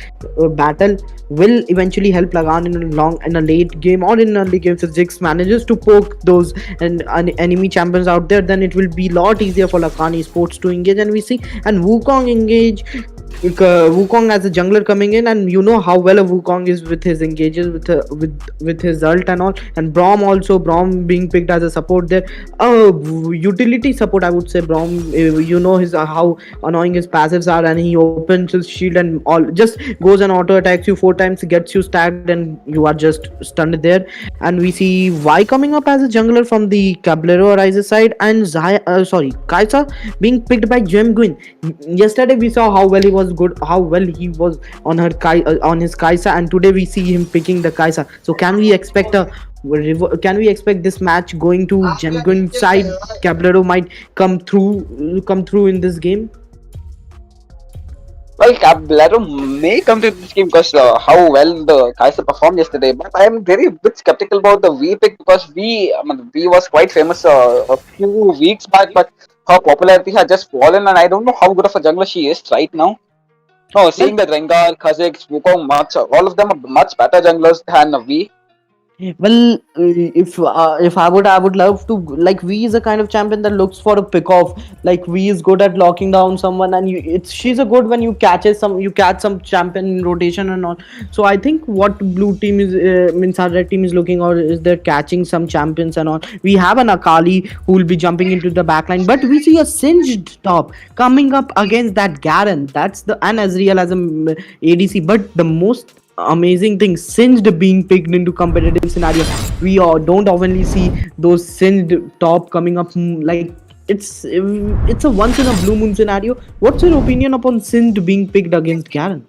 battle will eventually help Lacan in a late game or in early games. If Ziggs manages to poke those enemy champions out there, then it will be a lot easier for Lacan Esports to engage. And we see and Wukong engage. Wukong as a jungler coming in, and you know how well a Wukong is with his engages with his ult and all. And Brom being picked as a support there, utility support I would say. Brom, you know his how annoying his passives are, and he opens his shield and all, just goes and auto attacks you 4 times, gets you stacked, and you are just stunned there. And we see Y coming up as a jungler from the Cablero Rises side, and Kaisa being picked by Gem Gwyn. Yesterday we saw how well he was on on his Kaisa, and today we see him picking the Kaisa. So can we expect this match going to Gem Gwyn side? Cablero might come through in this game. Well, Cablero may come to this game because how well the Kaiser performed yesterday, but I am very bit skeptical about the V pick because V was quite famous a few weeks back, but her popularity has just fallen, and I don't know how good of a jungler she is right now. Seeing that Rengar, Kha'Zix, Wukong, all of them are much better junglers than V. Well, if I would love to, like, V is a kind of champion that looks for a pick off. Like, V is good at locking down someone, and she's a good when you catch some champion in rotation and all. So I think what blue team is means our red team is looking, or is they're catching some champions and all. We have an Akali who will be jumping into the backline, but we see a singed top coming up against that Garen. That's the and Azriel as a ADC, but the most amazing thing, singed being picked into competitive scenario. We don't oftenly see those singed top coming up, like it's a once in a blue moon scenario. What's your opinion upon singed being picked against Garen?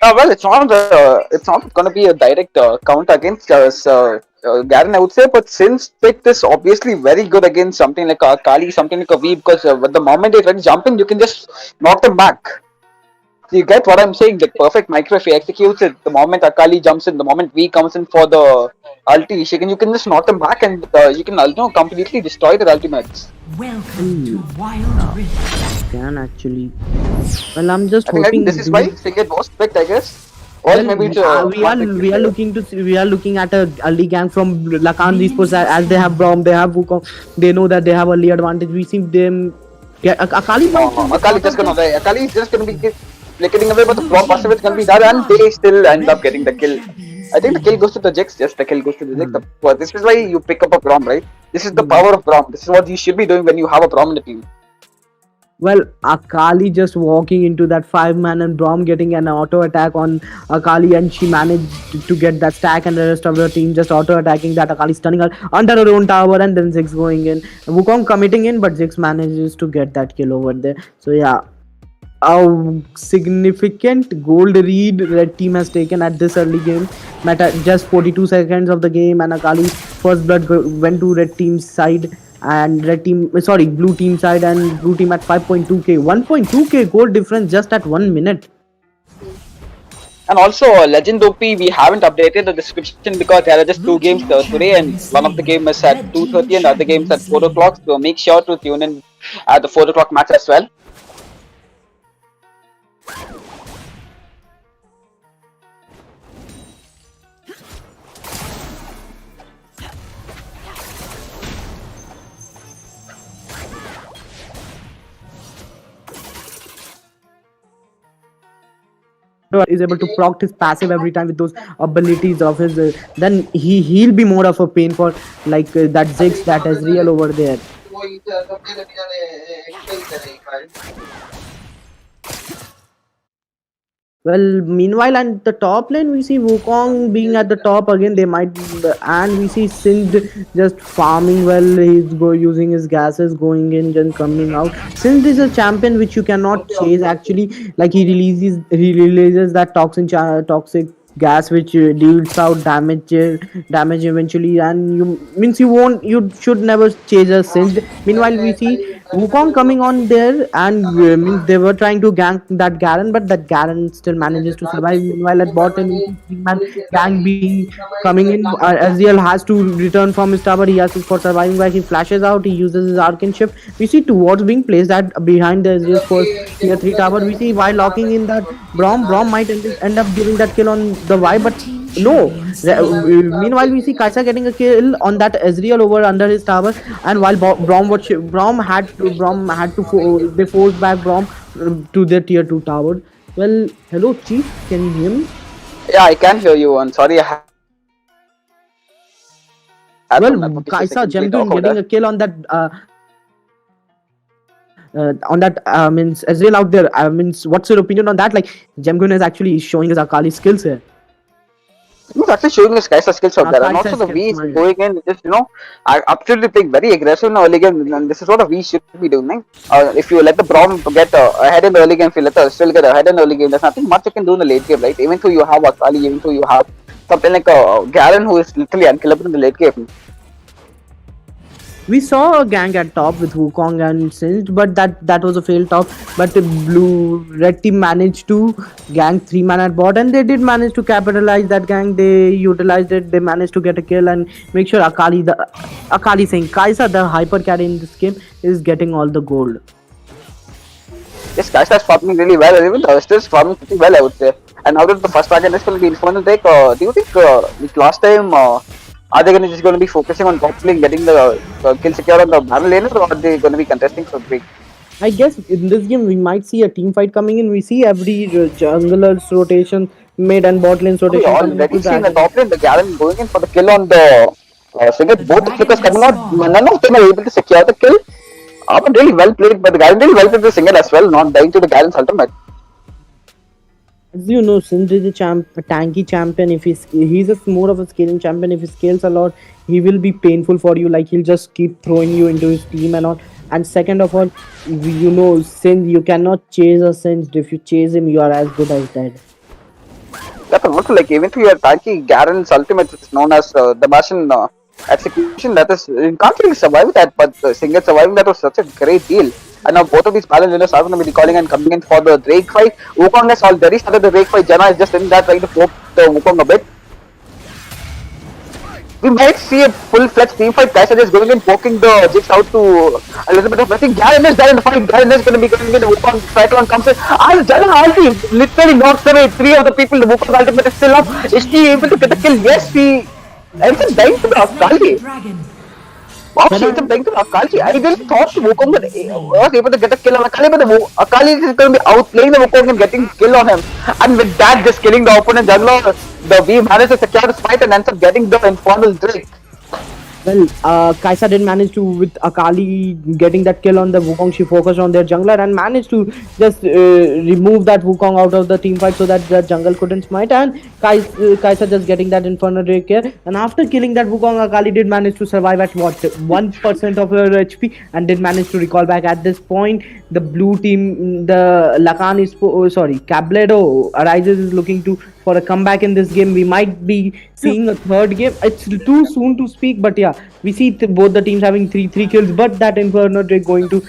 Well, it's not going to be a direct count against Garen, I would say. But since pick is obviously very good against something like a Kali, something like a V, because with the moment they try to jump in, you can just knock them back. You get what I'm saying? The perfect micro, if he executes it, the moment Akali jumps in, the moment V comes in for the ulti, you can just knock them back, and you can completely destroy their ultimates. Welcome to Wild Rift. Can actually. Well, I'm just I think hoping this is why Sigurd was picked, I guess. Or else well, maybe it's we are looking to we are looking at a early gang from Lakan Esports, as they have Brom, they have Wukong, they know that they have early advantage. We see them get Akali might Akali is just gonna be flickering away, but the bomb passive is gonna be done, and they still end up getting the kill. I think the kill goes to the Jix. Yes, the kill goes to the Jix. But this is why you pick up a Brom, right? This is the power of Brom. This is what you should be doing when you have a Brom in the team. Well, Akali just walking into that 5-man and Brom getting an auto attack on Akali, and she managed to get that stack, and the rest of the team just auto attacking that. Akali stunning her under her own tower, and then Ziggs going in. Wukong committing in, but Ziggs manages to get that kill over there. So yeah, a significant gold lead red team has taken at this early game. At just 42 seconds of the game, and Akali's first blood went to red team's side, and blue team side, and blue team at 5.2k, 1.2k gold difference just at 1 minute. And also, Legend OP, we haven't updated the description because there are just two games today, and one of the game is at 2:30 and the other game is at 4 o'clock. So make sure to tune in at the 4 o'clock match as well. Is able to proc his passive every time with those abilities of his, then he'll be more of a pain for like that Ziggs, that is real over there. Well, meanwhile, at the top lane, we see Wukong being at the top again. They might, and we see Singed just farming well. He's using his gases, going in and coming out. Singed is a champion which you cannot chase. Actually, like he releases that toxic gas which deals out damage eventually, and you should never chase a Singed. Meanwhile, we see Wukong coming on there, and means they were trying to gank that Garen, but that Garen still manages to survive. Meanwhile, at bottom, we see three-man gang being coming in. Aziel has to return from his tower. He has to for surviving while he flashes out. He uses his arcane shift. We see towards being placed at behind the Aziel's first tier 3 tower. We see while locking in that Brom might end up giving that kill on the Y, but no. Meanwhile, we see Kaisa getting a kill on that Ezreal over under his tower, and while Brom had to they forced back Brom to their tier 2 tower. Well, hello Chief, can you hear me? Yeah, I can hear you. I'm sorry, I had Well, some network issues. Kaisa I completely Gemgun talk about getting that. a kill on that means Ezreal out there. Means what's your opinion on that? Like Gemgun is actually showing his Akali skills here. He's actually showing his Kaisa skills out there, and Kaisa also the skills, V is my going in, just absolutely playing very aggressive in the early game, and this is what a V should be doing. Right? If you let the Braum get ahead in the early game, if you let the still get ahead in the early game, there's nothing much you can do in the late game, right? Even though you have Akali, even though you have something like Garen who is literally unkillable in the late game. We saw a gang at top with Wukong and Singed, but that was a failed top. But the red team managed to gang 3-man at bot, and they did manage to capitalize that gang. They utilized it. They managed to get a kill and make sure Akali saying Kaisa, the hyper carry in this game, is getting all the gold. Yes, Kaisa is farming really well, and even the Astra is farming pretty well, I would say. And now that the first dragon is going to be Infernal Drake, do you think, like last time, are they just going to be focusing on top lane, getting the kill secure on the battle laner, or are they going to be contesting for Drake? I guess in this game we might see a team fight coming in. We see every jungler's rotation, mid and bot lane's We rotation coming already into seen the dragon. top lane, the Garen going in for the kill on the Singer. Both the flickers coming out, none of them are able to secure the kill. But really well played, but the Garen really well played the Singer as well, not dying to the Garen's ultimate. As you know, Sindh is a tanky champion. If he's a more of a scaling champion, if he scales a lot, he will be painful for you. Like he'll just keep throwing you into his team and all. And second of all, you know, Sindh, you cannot chase a Sindh. If you chase him, you are as good as dead. That's also like even if you are tanky, Garen's ultimate is known as the Martian execution. That is, you can't really survive that, but Singer surviving that was such a great deal. And now both of these parallel winners are going to be recalling and coming in for the Drake fight. Wukong has already started the Drake fight. Janna is just in that trying to poke the Wukong a bit. We might see a full-fledged team fight. Kaisa just going in, poking the Jigs out to a little bit of nothing. Garen is there in the fight. Garen is going to be going in. Wukong Cyclone comes in. And Janna ulti literally knocks away three of the people. The Wukong ultimate is still up. Is she able to get the kill? Yes, she ends up dying to the Akali. Dragon. Wow, she ends up dying to the Akali. I really thought the Wukong was able to get a kill on Akali, but the Akali is going to be outplaying the Wukong and getting kill on him. And with that, just killing the opponent jungler, the V manages to secure this fight and ends up getting the Infernal Drake. Well, Kaisa did manage to, with Akali getting that kill on the Wukong, she focused on their jungler and managed to just remove that Wukong out of the team fight so that the jungle couldn't smite. And Kaisa just getting that Infernal Drake here. And after killing that Wukong, Akali did manage to survive at what, 1% of her HP and did manage to recall back. At this point, the blue team, the Lacan is, Cabledo Arises is looking to for a comeback in this game. We might be seeing a third game. It's too soon to speak, but yeah, we see both the teams having three kills. But that Inferno Drake going to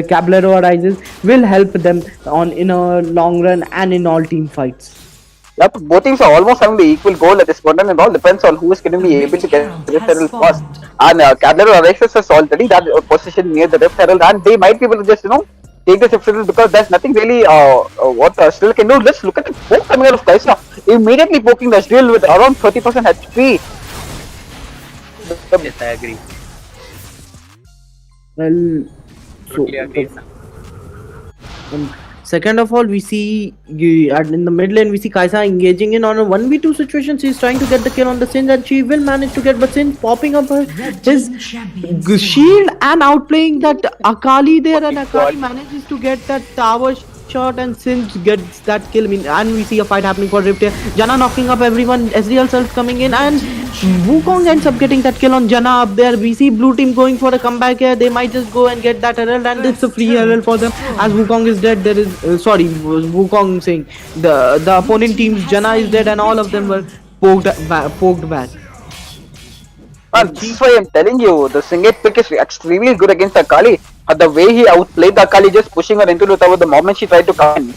Caballero Arises will help them on in a long run and in all team fights. Yep, both teams are almost having the equal goal at this point, and it all depends on who is going to be able to get the Rift Herald first. And Caballero Arises has already that position near the Rift Herald, and they might be able to just take the Rift Herald because there's nothing really what still can do. Let's look at the poke coming out of Kaisa, immediately poking the Ashriel with around 30% HP. Yes, I agree. Well, Totally agree. second of all, we see in the mid lane, we see Kaisa engaging in on a 1v2 situation. She's trying to get the kill on the Sindh and she will manage to get, but Sindh popping up his shield and outplaying that Akali there, and Akali manages to get that tower shot and Sindh gets that kill. I mean, and we see a fight happening for Rift here. Janna knocking up everyone, Ezreal self coming in, and Wukong ends up getting that kill on Janna up there. We see blue team going for a comeback here. They might just go and get that herald, and it's a free herald for them as Wukong is dead. There is Wukong saying the opponent team's Janna is dead, and all of them were poked back. And this is why I'm telling you, the Singate pick is extremely good against Akali. The way he outplayed the Akali, just pushing her into the tower the moment she tried to come in.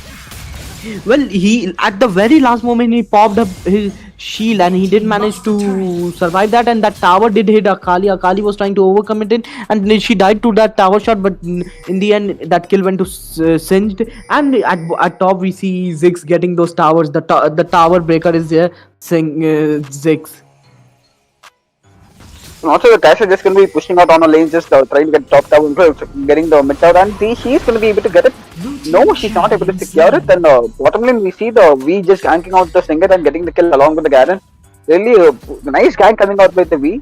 Well, he at the very last moment he popped up his shield and he did manage to survive that, and that tower did hit Akali. Akali was trying to overcome it and she died to that tower shot, but in the end that kill went to Singed. And at top we see Ziggs getting those towers. The tower breaker is there, Ziggs. And also, the Kaisa just going to be pushing out on a lane, just trying to get top tower, getting the mid tower, and he's going to be able to get it. No, she's not able to secure it. And bottom lane, we see the V just ganking out the Singed and getting the kill along with the Garen. Really nice gang coming out with the V.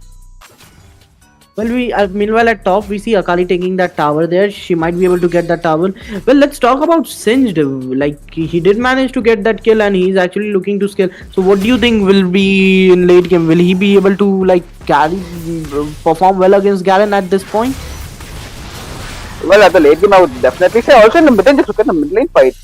Well, meanwhile at top we see Akali taking that tower there. She might be able to get that tower. Well, let's talk about Singed. Like he did manage to get that kill and he's actually looking to scale. So what do you think will be in late game? Will he be able to like perform well against Garen at this point? Well, at the late game, I would definitely say. Also in the mid lane, just look at the mid lane fight.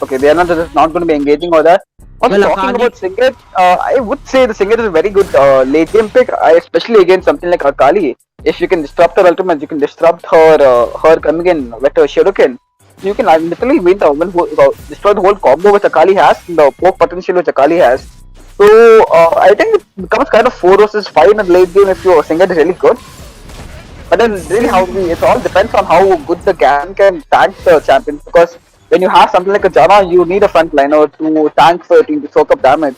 Okay, they are not going to be engaging or that. Also, Well, talking Akali- about Singed, I would say the Singed is a very good late game pick, especially against something like Akali. If you can disrupt her ultimate, you can disrupt her coming in with her Shuriken. You can literally win destroy the whole combo which Akali has, the poke potential which Akali has. So I think it becomes kind of 4 versus 5 in the late game if your Singed is really good. But then really it all depends on how good the Garen can tank the champion, because when you have something like a Jana, you need a frontliner to tank for your team to soak up damage.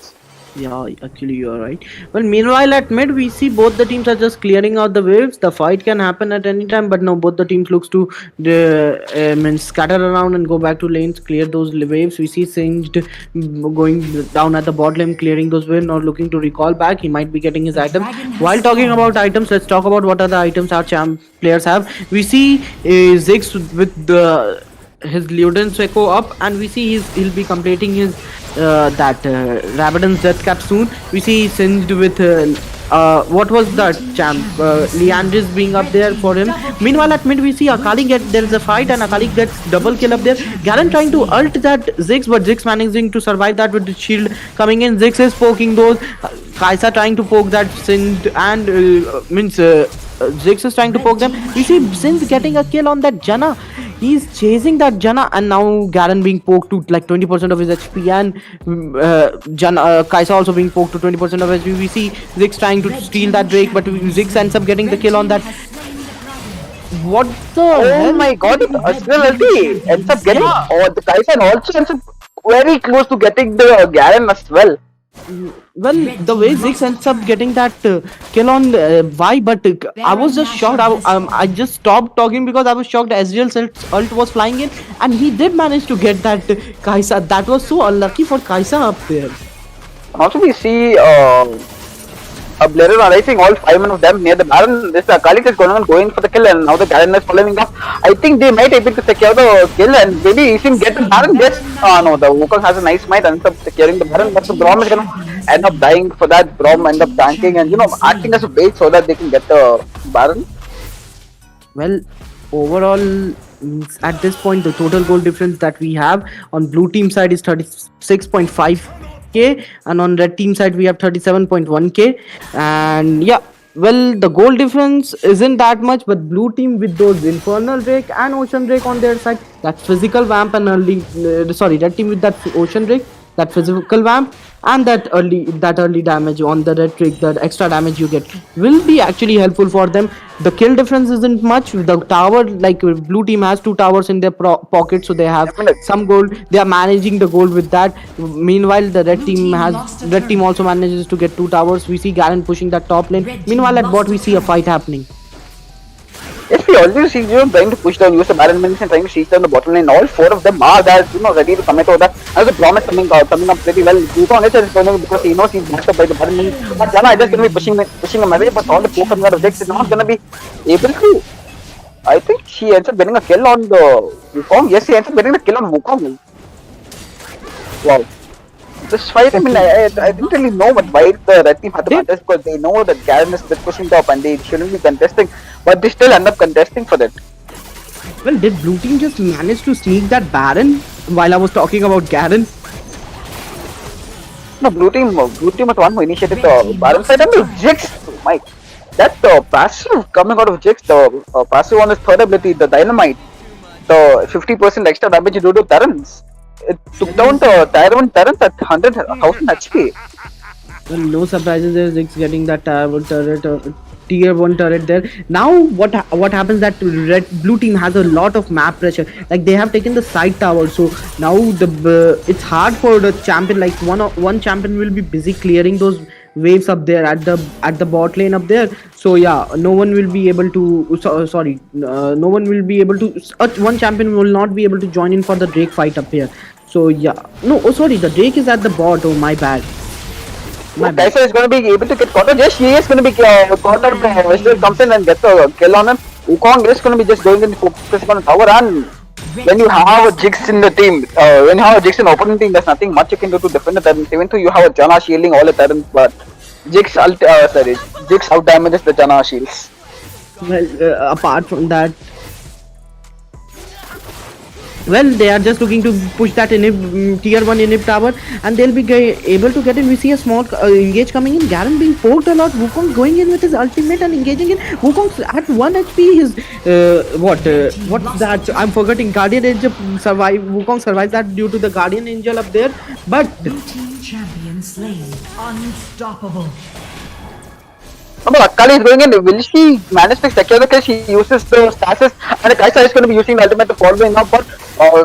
Yeah, actually, you're right. Well, meanwhile, at mid, we see both the teams are just clearing out the waves. The fight can happen at any time, but no, both the teams looks to means scatter around and go back to lanes, clear those waves. We see Singed going down at the bot lane, clearing those waves, or looking to recall back. He might be getting his items. dragon has While talking spawned. about items, let's talk about what other items our champ players have. We see Ziggs with the his Luden's echo up, and we see he'll be completing his that Rabadon's death cap soon. We see singed with what was that champ Leandris being up there for him. Meanwhile at mid we see Akali there is a fight and Akali gets double kill up there. Garen trying to ult that Ziggs, but Ziggs managing to survive that with the shield coming in. Ziggs is poking those. Kaisa trying to poke that Singed and Ziggs is trying to poke them. We see Singed getting a kill on that Janna. He's chasing that Janna, and now Garen being poked to like 20% of his HP, and Kaisa also being poked to 20% of HP. We see Ziggs trying to steal that Drake, but Ziggs ends up getting the kill on that. Has slain the dragon. What the Oh hell? my god, Aswell ulti ends up getting, or the Kai'Sa also ends up very close to getting the Garen as well. Well, the way Ziggs ends up getting that kill on Vi, but I was just shocked. I just stopped talking because I was shocked. Ezreal's ult was flying in, and he did manage to get that Kaisa. That was so unlucky for Kaisa up there. Also, we see a Blader rising all 5 men of them near the Baron. This Khalid is going for the kill, and now the Garen is following up. I think they might able to secure the kill, and maybe if he get the Baron, yes. No, the Wukong has a nice might and ends up securing the Baron, but the Braum is gonna end up dying for that. Braum end up tanking and acting as a bait so that they can get the Baron. Well, overall, at this point, the total goal difference that we have on blue team side is 36.5k, and on red team side we have 37.1k. And yeah, well, the goal difference isn't that much, but blue team with those Infernal Drake and Ocean Drake on their side, that physical vamp, and red team with that Ocean Drake, that physical vamp, and that early damage on the red trick, the extra damage you get will be actually helpful for them. The kill difference isn't much. The tower, like blue team has 2 towers in their pocket, so they have Definitely. some gold. They are managing the gold with that. Meanwhile, the red team also manages to get 2 towers. We see Garen pushing that top lane. Meanwhile, at bot we see a fight happening. Yes, we already see trying to push down, use the Baron minions and trying to siege down the bottom lane. All 4 of them are there, ready to commit over that. There's a promise coming up pretty well. Wukong is responding because he knows he's backed up by the Baron minions. But Janna is just going to be pushing him away, but all the poke from the Ziggs is not going to be able to. I think she ends up getting a kill on the Wukong. Yes, he ends up getting the kill on Wukong. Wow. This fight, I mean, I didn't really know why the red team had the contest, because they know that Garen is pushing top and they shouldn't be contesting, but they still end up contesting for that. Well, did blue team just manage to sneak that Baron while I was talking about Garen? No, blue team was one who initiated the Baron fight. I mean, Jix, Mike, that passive coming out of Jix, the passive on his third ability, the Dynamite, the 50% extra damage you do to Terrans. It took down the Tier 1 Terrans at 100,000 HP. Well, no surprises there. Ziggs getting that tier 1 turret there. Now what happens that blue team has a lot of map pressure. Like they have taken the side tower, so now it's hard for the champion. Like one champion will be busy clearing those waves up there at the bot lane up there. So yeah, no one will be able to. No one will be able to. One champion will not be able to join in for the Drake fight up here. So yeah, no. Oh sorry, the Drake is at the bot. Oh my bad. Kaisa is going to be able to get caught. Yes, she is going to be caught out. Western comes in and gets a kill on him. Wukong is going to be just going in focusing on the tower, and when you have a Jix in the team, when you have a Jix in the opponent team, there's nothing much you can do to defend the Terrans. Even though you have a Janna shielding all the Terrans, but Jix out damages the Janna shields. Well, apart from that, well, they are just looking to push that tier 1 inhib tower, and they'll be able to get in. We see a small engage coming in. Garen being poked a lot. Wukong going in with his ultimate and engaging in. Wukong's at 1 HP. His what's that? I'm forgetting. Guardian Angel survive. Wukong survives that due to the Guardian Angel up there. But Blue team champion slain. Unstoppable. No, but Akali is going in. Will she manage to secure the kill? She uses the stasis, and Kaisa is going to be using the ultimate to following up. But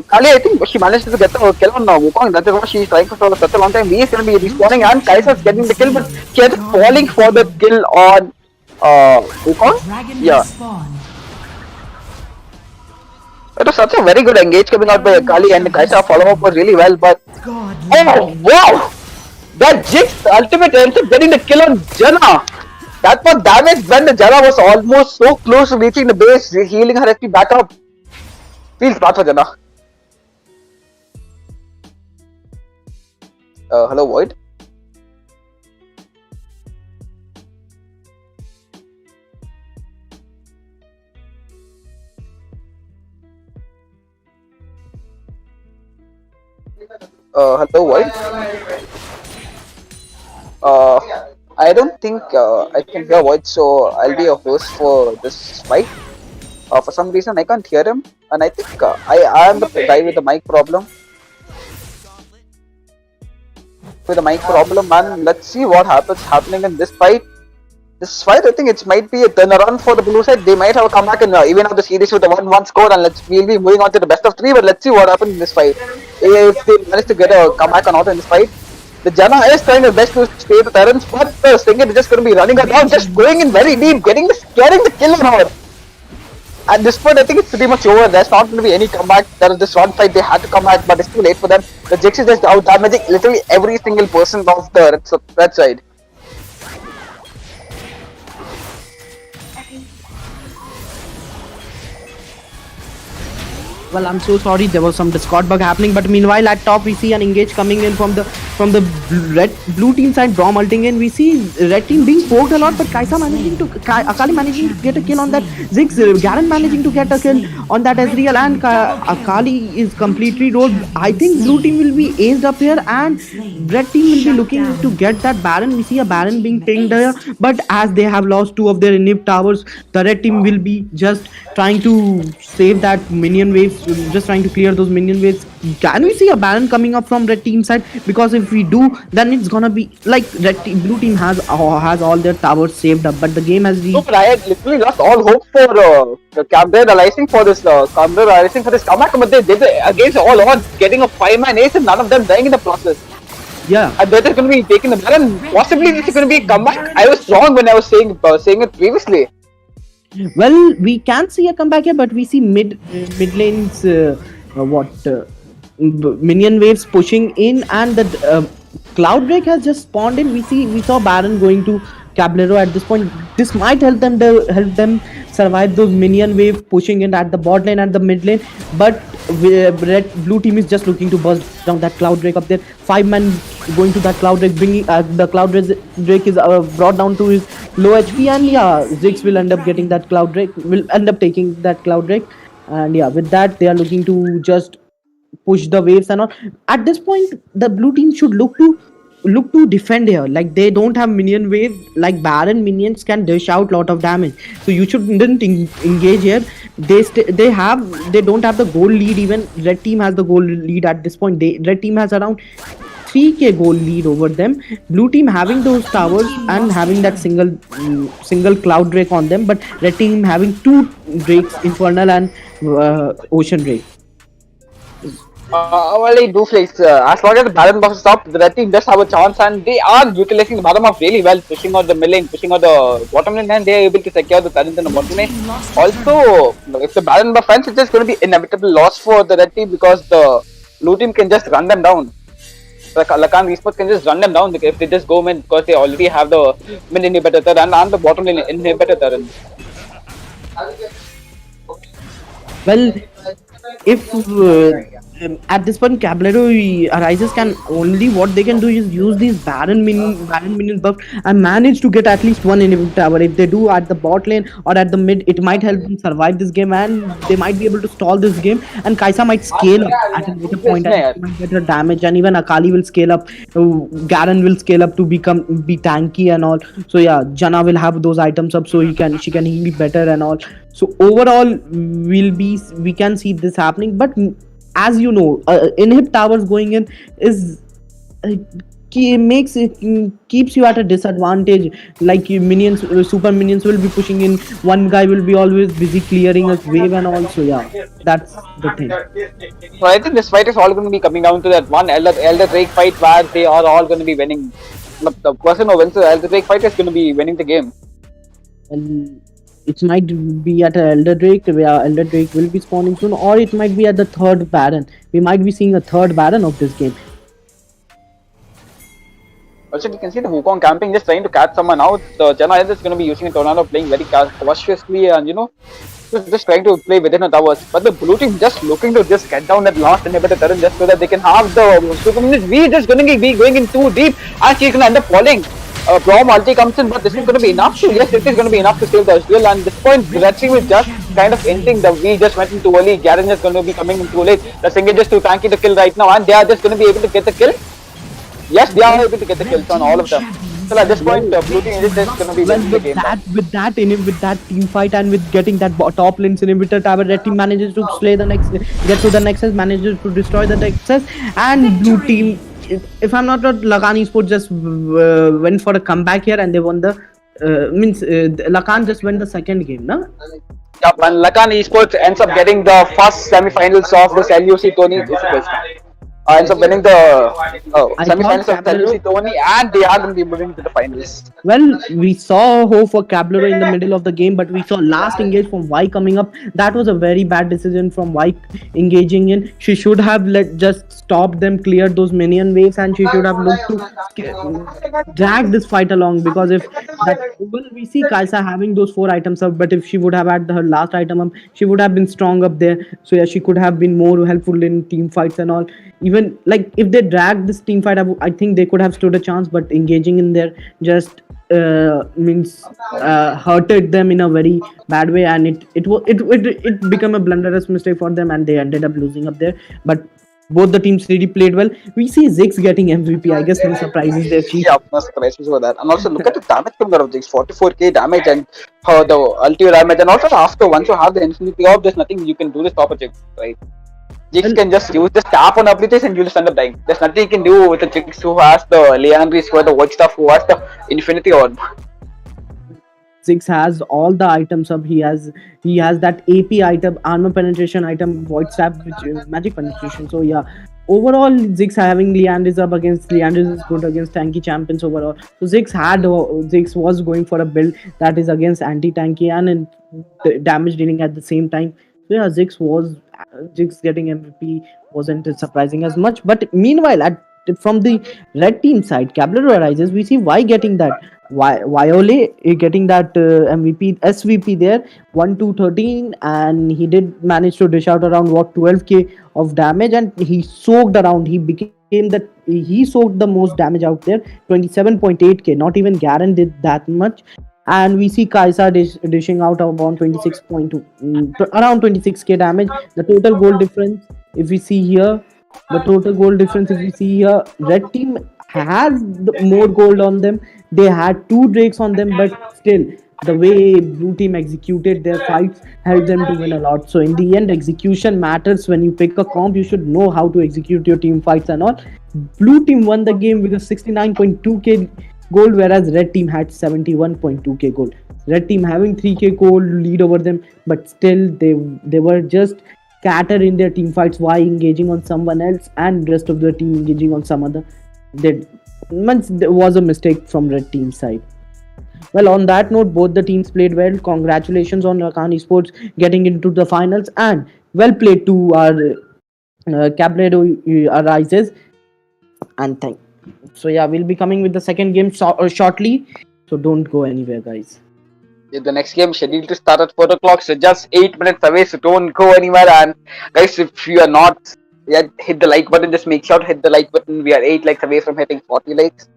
Kali, I think she managed to get the kill on Wukong. That is what she's trying for such a long time. V is going to be respawning, and Kaisa is getting the kill, but she is falling for the kill on Wukong. Dragon Yeah, has spawned. it was such a very good engage coming out by Kali, and Kaisa follow up was really well. But oh wow, that Jinx ultimate ends up getting the kill on Janna. That was damage when the Jana was almost so close to reaching the base, healing her HP back up. Feels bad for Jana. Hello, Void. Hello, Void. I don't think I can hear Void, so I'll be a host for this fight. For some reason, I can't hear him, and I think I am the guy with the mic problem. And let's see what happening in this fight. This fight, I think it might be a turnaround for the blue side. They might have a comeback and even out the series with a 1-1 score, and we'll be moving on to the best of 3. But let's see what happens in this fight. If they manage to get a comeback or not in this fight. The Janna is trying her best to stay the Terrans, but the Stinger is just going to be running her down, just going in very deep, getting the kill on her. At this point, I think it's pretty much over. There's not going to be any comeback. There is this one fight they had to come back, but it's too late for them. The Jinx is just out damaging literally every single person of the red side. Well, I'm so sorry. There was some Discord bug happening, but meanwhile at top we see an engage coming in from the blue team side. Braum ulting in. We see red team being poked a lot, but Akali managing to get a kill on that Ziggs. Garen managing to get a kill on that Ezreal, and Akali is completely rolled. I think blue team will be aced up here, and red team will be looking to get that Baron. We see a Baron being pinged there, but as they have lost 2 of their inhib towers, the red team will be just trying to save that minion waves, just trying to clear those minion waves. Can we see a Baron coming up from red team side? Because if we do, then it's gonna be like blue team has all their towers saved up, but the game has No, but I had literally lost all hope for the Camden realizing for this comeback, but they did it against all odds, getting a 5-man ace and none of them dying in the process. Yeah. And they're going to be taking the Baron. Possibly this is going to be a comeback. I was wrong when I was saying it previously. Well, we can see a comeback here, but we see mid lanes minion waves pushing in, and the Cloud Drake has just spawned in. We saw Baron going to Cablero at this point. This might help them survive those minion wave pushing in at the bot lane and the mid lane. But blue team is just looking to burst down that Cloud Drake up there. 5-man going to that Cloud Drake, bringing the Cloud Drake is brought down to his low HP, and yeah, Ziggs will end up getting that Cloud Drake. Will end up taking that Cloud Drake, and yeah, with that they are looking to just push the waves and all. At this point, the blue team should look to defend here. Like, they don't have minion wave. Like, Baron minions can dish out lot of damage, so you shouldn't engage here. They don't have the goal lead. Even red team has the goal lead at this point. Red team has around 3k goal lead over them. Blue team having those towers and having that single Cloud Drake on them, but red team having 2 Drakes, Infernal and Ocean Drake. Well, they do flex. As long as the Baron buff is stopped, the red team does have a chance, and they are utilizing the bottom buff really well, pushing out the mid lane, pushing out the bottom lane, and they are able to secure the current in the bottom lane. Also, if the Baron buff ends, it's just going to be inevitable loss for the red team, because the blue team can just run them down. Lakan Esports can just run them down if they just go mid, because they already have the mid inhibitor turret and the bottom lane inhibitor turret. Well, if at this point Cablero arises, can only what they can do is use these Baron minion buff and manage to get at least 1 inhibitor tower. If they do at the bot lane or at the mid, it might help them survive this game, and they might be able to stall this game, and Kaisa might scale up at a later point and might get her damage, and even Akali will scale up, Garen will scale up to be tanky and all. So yeah, Janna will have those items up, so she can heal better and all. So overall we can see this happening, but as you know, inhib towers going in is makes it keeps you at a disadvantage. Like minions, super minions will be pushing in. One guy will be always busy clearing a wave, and also yeah, that's the thing. So I think this fight is all going to be coming down to that one Elder Drake fight where they are all going to be winning. The person who wins the Elder Drake fight is going to be winning the game. And it might be at Elder Drake, where Elder Drake will be spawning soon, or it might be at the third Baron. We might be seeing a third Baron of this game. Also, you can see the Wukong camping, just trying to catch someone out. The Jana is going to be using a tornado, playing very cautiously, and just trying to play within the towers. But the blue team just looking to just get down that last inhibitor turret just so that they can have the super minutes. We just going to be going in too deep, and she's going to end up falling. Braum ulti comes in, but this is going to be enough to, yes, it is going to be enough to save the duel. And at this point, Red Team is just kind of ending the we just went in too early. Garen is going to be coming in too late. The Singh is too tanky to kill right now, and they are just going to be able to get the kill. Yes, they are able to get the kills on all of them. So at this point, blue team is just going to be winning the game. With that team fight and with getting that top lane's inhibitor tower, red team manages to slay the next, get to the nexus, manages to destroy the nexus, and blue team, if I'm not wrong, Lakan Esports just went for a comeback here and they won the Lakan just won the second game, no? Yep, and Lakan Esports ends up getting the first semi-finals of this LUC tourney. Ends up winning the semi-finals of the LUC tourney, and they are going to be moving to the finals. Well, we saw hope for Cablero in the middle of the game, but we saw last engage from Y coming up. That was a very bad decision from Y engaging in. She should have just stopped them, cleared those minion waves, and she should have looked to drag this fight along. Because if that, well, we see Kaisa having those 4 items up, but if she would have had her last item up, she would have been strong up there. So yeah, she could have been more helpful in team fights and all. Even like if they dragged this team fight, I think they could have stood a chance, but engaging in there just hurted them in a very bad way, and it became a blunderous mistake for them, and they ended up losing up there. But both the teams really played well. We see Ziggs getting MVP. I guess no surprises there, Chief. Yeah, no surprises for that. And also look at the damage coming out of Ziggs, 44k damage, and the ulti damage, and also after once you have the infinity orb, there's nothing you can do this top of Ziggs, right? Ziggs can just use just tap on abilities and you'll just end up dying. There's nothing you can do with the Ziggs who has the Leandris, who has the white stuff, who has the infinity orb. Ziggs has all the items up. He has that AP item, armor penetration item, void stab, which magic penetration. So yeah, overall Ziggs having Leandris up against Leandris is good against tanky champions overall. So Ziggs was going for a build that is against anti-tanky and damage dealing at the same time. So yeah, Ziggs getting MVP wasn't surprising as much. But meanwhile, from the red team side, Cablero arises. We see Y getting that. Viole getting that MVP, SVP there, 1-2-13, and he did manage to dish out around 12k of damage, and he soaked around. He soaked the most damage out there, 27.8k. Not even Garen did that much. And we see Kaisa dishing out around 26k damage. The total goal difference, if we see here, red team has more gold on them. They had 2 drakes on them, but still, the way blue team executed their fights helped them to win a lot. So in the end, execution matters. When you pick a comp, you should know how to execute your team fights and all. Blue team won the game with a 69.2k gold, whereas red team had 71.2k gold. Red team having 3k gold lead over them, but still they were just scattered in their team fights. Why engaging on someone else and rest of the team engaging on some other? There was a mistake from red team side. Well, on that note, both the teams played well. Congratulations on Lakan Esports getting into the finals, and well played to our Cablero arises. And thank. So yeah, we'll be coming with the second game shortly. So don't go anywhere, guys. The next game scheduled to start at 4 o'clock, so just 8 minutes away, so don't go anywhere. And guys, if you are not yet hit the like button, just make sure to hit the like button. We are 8 likes away from hitting 40 likes.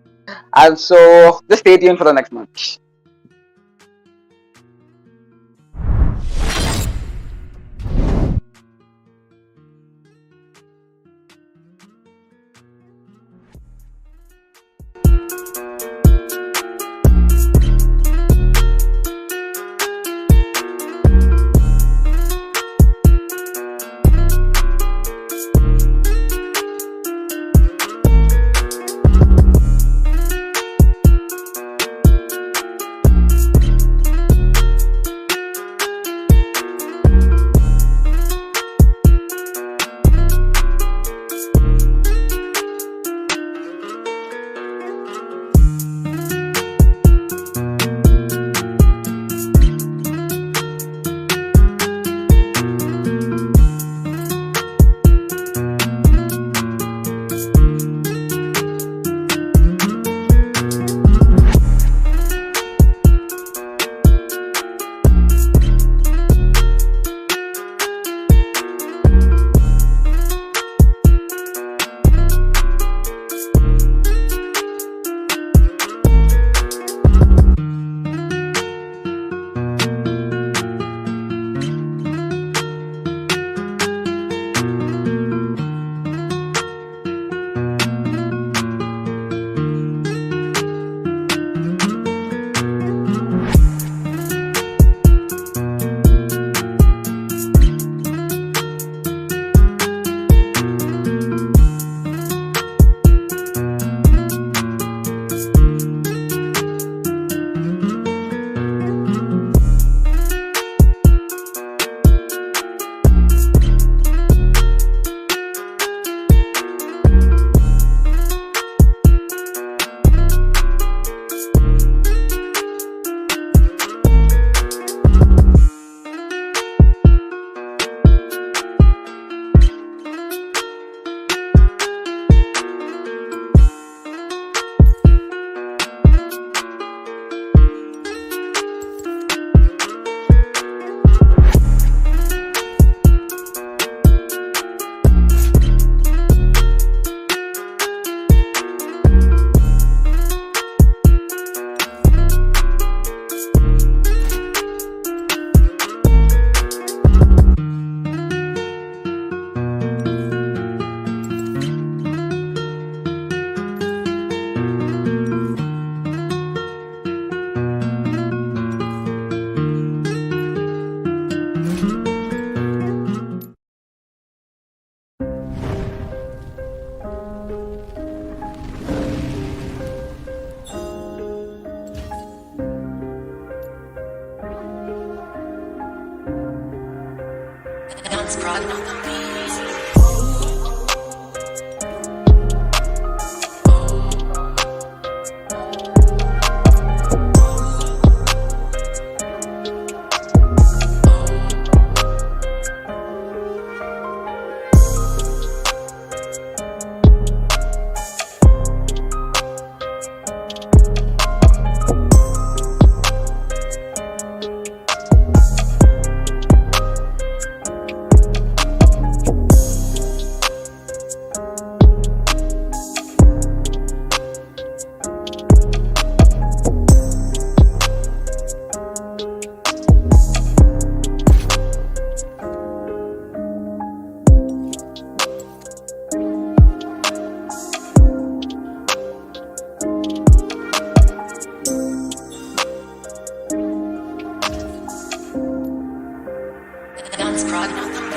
And so just stay tuned for the next match. Dance prod on the beat. Dance prod on the beat.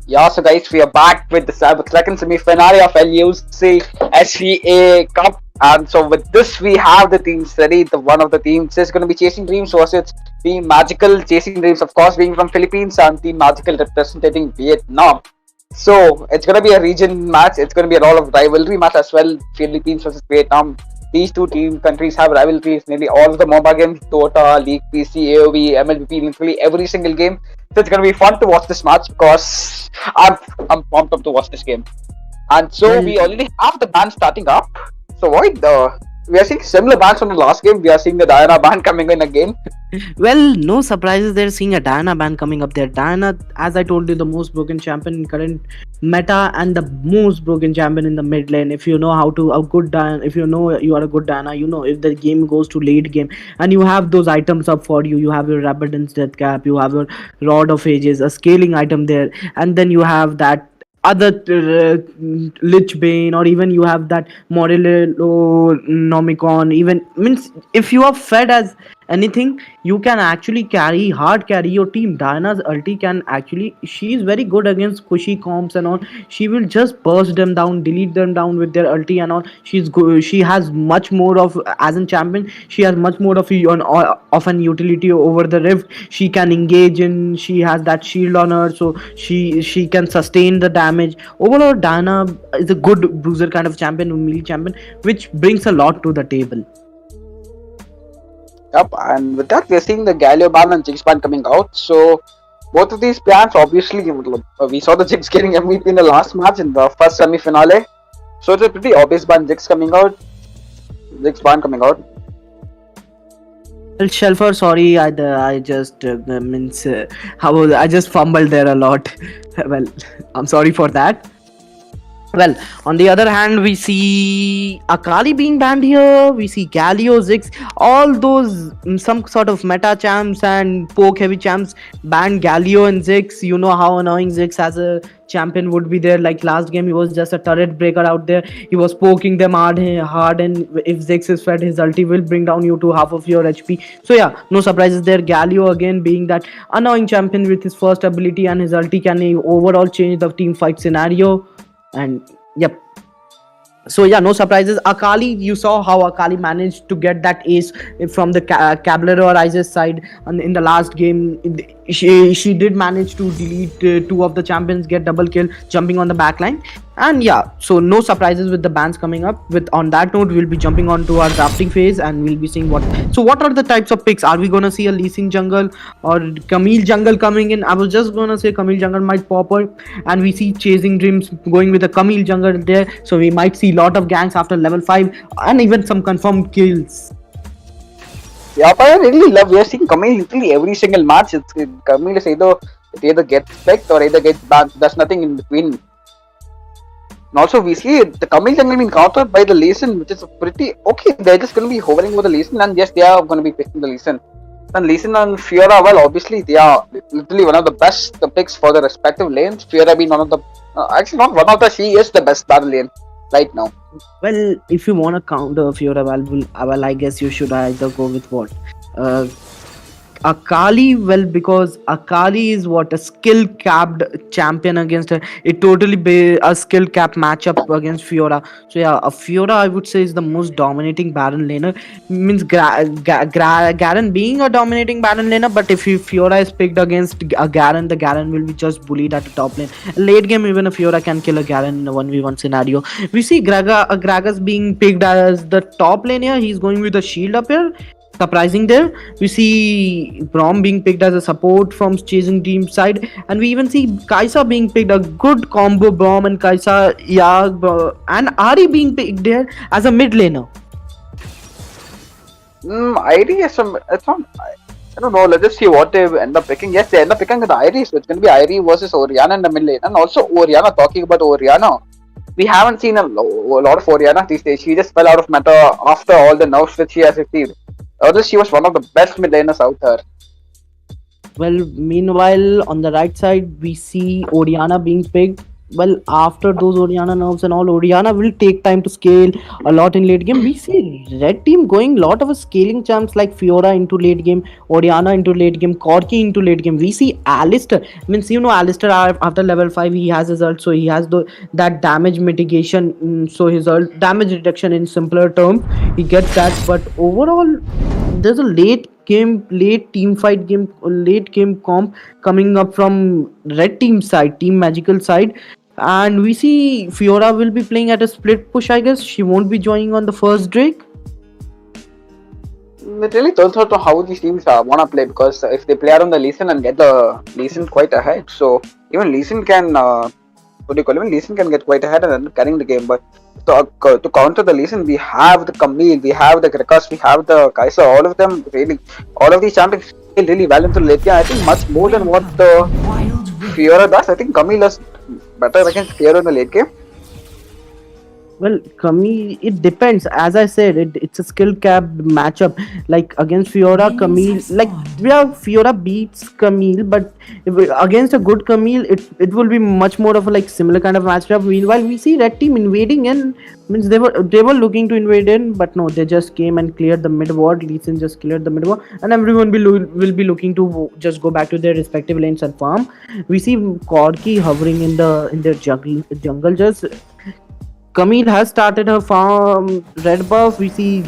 Yeah, so guys, we are back with the second semi-finale of LUC SVA Cup, and so with this we have the teams ready. The one of the teams is going to be Chasing Dreams versus Team Magical. Chasing Dreams, of course, being from Philippines, and Team Magical representing Vietnam. So it's going to be a region match. It's going to be a lot of rivalry match as well. Philippines versus Vietnam. These two team countries have rivalries. Nearly all of the MOBA games, Dota, League, PC, AOV, MLBP, literally every single game. So it's going to be fun to watch this match because I'm pumped up to watch this game. And so Well, we already have the band starting up. So we are seeing similar bands from the last game. We are seeing the Diana band coming in again. well, no surprises. They're seeing a Diana ban coming up there. Diana, as I told you, the most broken champion in current meta and the most broken champion in the mid lane. If you know how to a good Diana, if you know you are a good Diana, you know if the game goes to late game and you have those items up for you. You have your Rabadon's Death Cap, you have your Rod of Ages, a scaling item there, and then you have that other Lich Bane, or even you have that Morello Nomicon. Even means if you are fed as anything, you can actually hard carry your team. Diana's ulti can actually, she is very good against squishy comps and all. She will just burst them down, delete them down with their ulti and all. She's good. She has much more of, as a champion, she has much more of an utility over the rift. She can engage in, she has that shield on her, so she can sustain the damage. Overall, Diana is a good bruiser kind of champion, melee champion, which brings a lot to the table. Yep, and with that, we're seeing the Galio band and Jigs band coming out. So both of these bands, obviously, we saw the Jigs getting MVP in the last match in the first semi-finale. So it's a pretty obvious band. Jigs band coming out. Well, Shelfer, sorry, I just I just fumbled there a lot. Well, I'm sorry for that. Well, on the other hand, we see Akali being banned here. We see Galio, Ziggs, all those some sort of meta champs and poke heavy champs banned Galio and Ziggs. You know how annoying Ziggs as a champion would be there. Like last game, he was just a turret breaker out there. He was poking them hard, and if Ziggs is fed, his ulti will bring down you to half of your HP. So yeah, no surprises there. Galio again being that annoying champion with his first ability, and his ulti can overall change the team fight scenario. And yep, so yeah, no surprises. Akali, you saw how Akali managed to get that ace from the Cabalero Rises side, and in the last game she did manage to delete two of the champions, get double kill jumping on the backline. And yeah, so no surprises with the bans coming up. With on that note, we'll be jumping on to our drafting phase, and we'll be seeing what are the types of picks. Are we gonna see a Lee Sin jungle or Camille jungle coming in? I was just gonna say Camille jungle might pop up, and we see Chasing Dreams going with a Camille jungle there, so we might see lot of ganks after level 5 and even some confirmed kills. Yeah, but I really love. We are seeing Camille literally every single match. Camille is either gets picked or either gets banned. There's nothing in between. And also, we see the Camille jungle being countered by the Lee Sin, which is pretty okay. They're just going to be hovering over the Lee Sin, and yes, they are going to be picking the Lee Sin. And Lee Sin and Fiora, well, obviously, they are literally one of the best picks for the respective lanes. Fiora being one of the, actually, not one of the, she is the best battle lane right now. Well, if you want to counter Fiora, well, I guess you should either go with what? Uh, Akali, well, because Akali is what a skill capped champion against her. It totally be a skill cap matchup against Fiora. So yeah, a Fiora I would say is the most dominating Baron laner. Means Garen being a dominating Baron laner, but if Fiora is picked against a Garen, the Garen will be just bullied at the top lane. Late game, even a Fiora can kill a Garen in a 1v1 scenario. We see Gragas being picked as the top lane here. He's going with a shield up here. Surprising there. We see Brom being picked as a support from Chasing Team side, and we even see Kaisa being picked, a good combo Brom and Kaisa, yeah, and Ari being picked there as a mid laner. ID is some. It's not. I don't know. Let's just see what they end up picking. Yes, they end up picking the Irie, so it's going to be Irie versus Oriana in the mid lane, and also Oriana. Talking about Oriana, we haven't seen a lot of Oriana these days. She just fell out of meta after all the nerfs that she has received. Although she was one of the best mid laners out there. Well, meanwhile, on the right side, we see Oriana being picked. well, after those Oriana nerfs and all, Oriana will take time to scale a lot in late game. We see red team going lot of scaling champs like Fiora into late game, Oriana into late game, Corki into late game. We see Alistair. Means Alistair after level 5 he has his ult, so he has that damage mitigation. So his ult damage reduction in simpler terms, he gets that. But overall, there's a late team fight game, late game comp coming up from red team side, team magical side, and we see Fiora will be playing at a split push. I guess she won't be joining on the first Drake. It really turns out to how these teams wanna play, because if they play around the Lee Sin and get the Lee Sin quite ahead, so even Lee Sin can what do you call it? Even Lee Sin can get quite ahead and then carrying the game. But to counter the Lee Sin, we have the Camille, we have the Grekas, we have the Kaiser. All of them really, all of these champions play really well into late game. I think much more than what the Wild Rift. Fiora does. I think Camille is better against Fiora in the late game. Well, Camille, it depends. As I said, it's a skill cap matchup. Like against Fiora, Minions Camille, have like spawned. Fiora beats Camille, but against a good Camille, it will be much more of a like similar kind of matchup. Meanwhile, we see red team invading in. Means they were looking to invade in, but no, they just came and cleared the mid ward. Lee Sin just cleared the mid ward, and everyone will be looking to just go back to their respective lanes and farm. We see Corki hovering in their jungle just. Camille has started her farm red buff. We see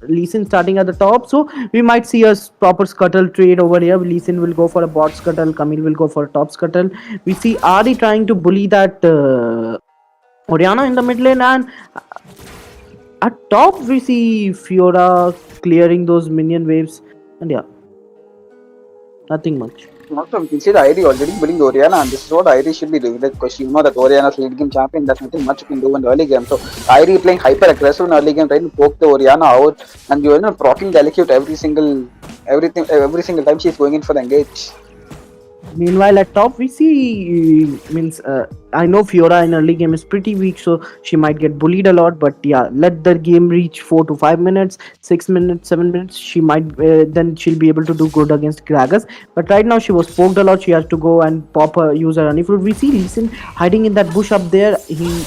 Lee Sin starting at the top, so we might see a proper scuttle trade over here. Lee Sin will go for a bot scuttle, Camille will go for a top scuttle. We see Ari trying to bully that Oriana in the mid lane, and at top we see Fiora clearing those minion waves, and yeah, nothing much. Also, we can see the ID already bullying the Oriana, and this is what ID should be doing. Because you know that Oriana's late game champion, there's nothing much you can do in the early game. So ID playing hyper aggressive in early game, trying to poke the Oriana out, and you know proccing the Elecute every single time she's going in for the engage. Meanwhile, at top we see means I know Fiora in early game is pretty weak, so she might get bullied a lot. But yeah, let the game reach 4 to 5 minutes, 6 minutes, 7 minutes. She might then she'll be able to do good against Gragas. But right now she was poked a lot. She has to go and pop her use her honey fruit. We see Lee Sin hiding in that bush up there.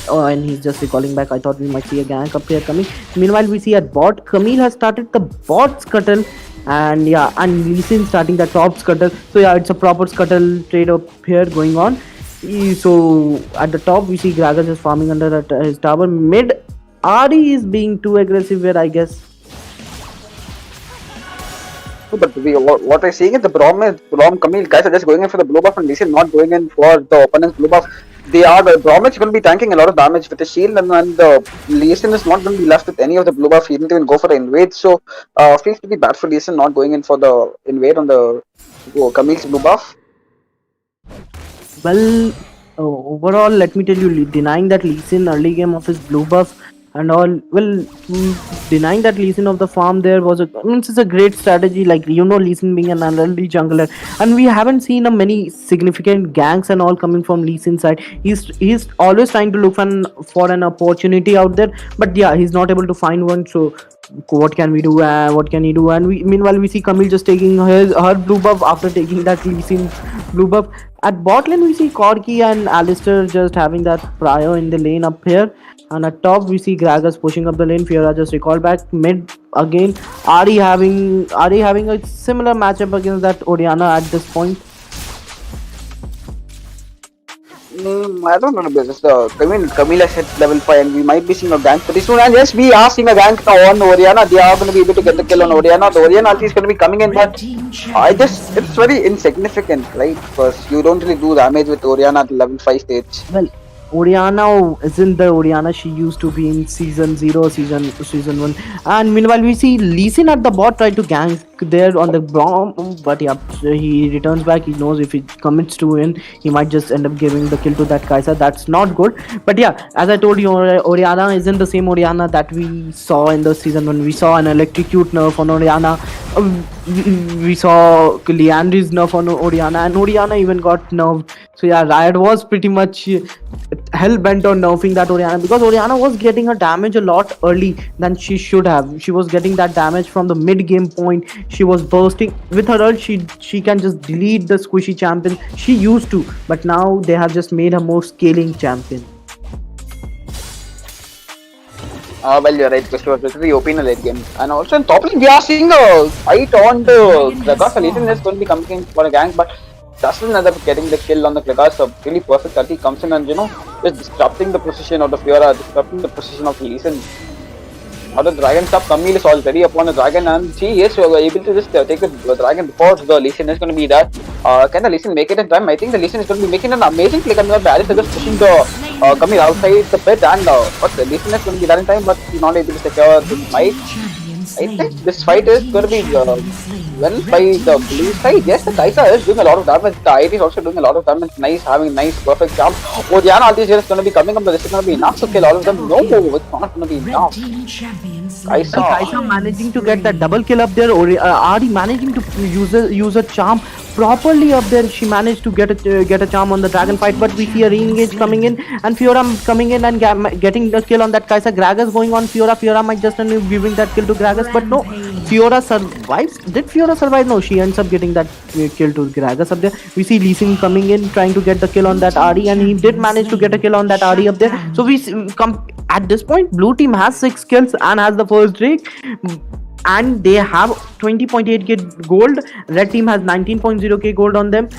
And he's just recalling back. I thought we might see a gank up here coming. Meanwhile, we see at bot Camille has started the bot scuttle. And yeah, and Lee Sin starting the top scuttle. So yeah, it's a proper scuttle trade up here going on. So at the top we see Gragas is farming under his tower. Mid Ari is being too aggressive here, I guess. But what we're seeing is the Brom Camille guys are just going in for the blue buff, and Lee Sin not going in for the opponent's blue buff. The Brom is going to be tanking a lot of damage with the shield, and the Lee Sin is not going to be left with any of the blue buff. He didn't even go for the invade, so feels to be bad for Lee Sin not going in for the invade on the Camille's blue buff. Well, overall, let me tell you, denying that Lee Sin early game of his blue buff and all, well, denying that Lee Sin of the farm there was it's a great strategy. Like Lee Sin being an early jungler, and we haven't seen a many significant ganks and all coming from Lee Sin side. He's always trying to look for an opportunity out there, but yeah, he's not able to find one. So what can we do? What can he do? And meanwhile we see Camille just taking her blue buff after taking that Lee Sin blue buff. At bot lane we see Corki and Alistair just having that prior in the lane up here, and at top we see Gragas pushing up the lane. Fiora just recalled back mid again. Ari having a similar matchup against that Oriana at this point. I don't know about this. Camille has hit level 5, and we might be seeing a gank pretty soon. And yes, we are seeing a gank now on Oriana. They are going to be able to get the kill on Oriana. The Oriana ulti is going to be coming in, Red but team I champion just it's very insignificant, right? Because you don't really do damage with Oriana at the level 5 stage. Well, Oriana isn't the Oriana she used to be in season 0, season 1. And meanwhile, we see Lee Sin at the bot try to gank there on the bomb, but yeah, he returns back. He knows if he commits to win, he might just end up giving the kill to that Kai'Sa. That's not good. But yeah, as I told you, Oriana isn't the same Oriana that we saw in the season 1. We saw an electrocute nerf on Oriana. We saw Leandry's nerf on Oriana, and Oriana even got nerfed. So yeah, Riot was pretty much hell bent on nerfing that Oriana, because Oriana was getting her damage a lot early than she should have. She was getting that damage from the mid game point. she was bursting with her ult. She can just delete the squishy champion. She used to, but now they have just made her more scaling champion. Well, you're right, Christopher. This is the OP in the late game. And also in top lane, we are seeing a fight on the Gragas. Legion is going to be coming in for a gank, but doesn't end up getting the kill on the Gragas. So really perfect that he comes in and, just disrupting the position of the Fiora, disrupting the position of Legion. Now the dragon stuff, Camille is already upon the dragon and she is able to just take the dragon before the Lee Sin is going to be there. Can the Lee Sin make it in time? I think the Lee Sin is going to be making an amazing play coming up. Barris is just pushing the Camille outside the pit and but the Lee Sin is going to be there in time, but he's not able to secure the fight. I think this fight is going to be well by the blue side. Yes, the Kaisa is doing a lot of damage. The IT is also doing a lot of damage. Nice, having nice, perfect jump. Oh, Diana Altis is going to be coming up. This is going to be enough to kill all of them. No, it's not going to be enough. Kaisa managing to get that double kill up there, or Ari managing to use a charm properly up there. She managed to get a charm on the dragon fight, but we see a re-engage coming in and Fiora coming in and getting the kill on that Kaisa. Gragas going on Fiora. Fiora might just end up giving that kill to Gragas, but no, Fiora survives. Did Fiora survive? No, she ends up getting that kill to Gragas up there. We see Lee Sin coming in trying to get the kill on that Ari, and he did manage to get a kill on that Ari up there. So we come at this point, blue team has 6 kills and has the first Drake, and they have 20.8k gold. Red team has 19.0k gold on them.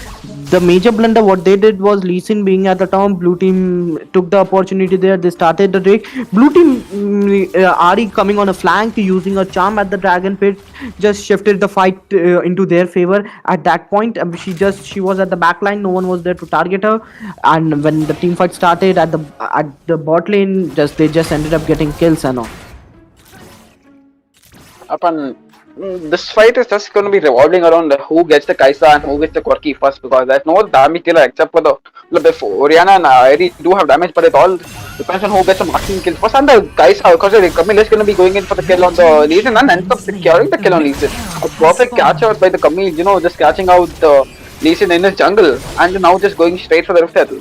The major blunder what they did was Lee Sin being at the top. Blue team took the opportunity there. They started the Drake. Blue team Ari coming on a flank using a charm at the dragon pit just shifted the fight into their favor. At that point, she was at the back line. No one was there to target her. And when the team fight started at the bot lane, they just ended up getting kills and all. Upon this fight is just going to be revolving around who gets the Kaisa and who gets the Quirky first, because there's no damage killer except for the Oriana and Airi do have damage, but it all depends on who gets the marking kill first. And the Kaisa, because Camille is going to be going in for the kill on the Lee Sin and ends up securing the kill on Lee Sin. A perfect catch out by the Camille, just catching out the Lee Sin in his jungle and now just going straight for the Rift Turtle.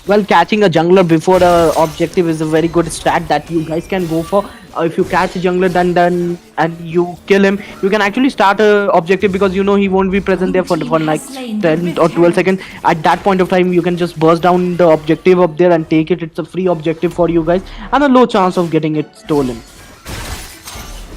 Well, catching a jungler before the objective is a very good stat that you guys can go for. If you catch a jungler then and you kill him, you can actually start a objective, because he won't be present there for like 10 or 12 seconds. At that point of time, you can just burst down the objective up there and take it. It's a free objective for you guys and a low chance of getting it stolen.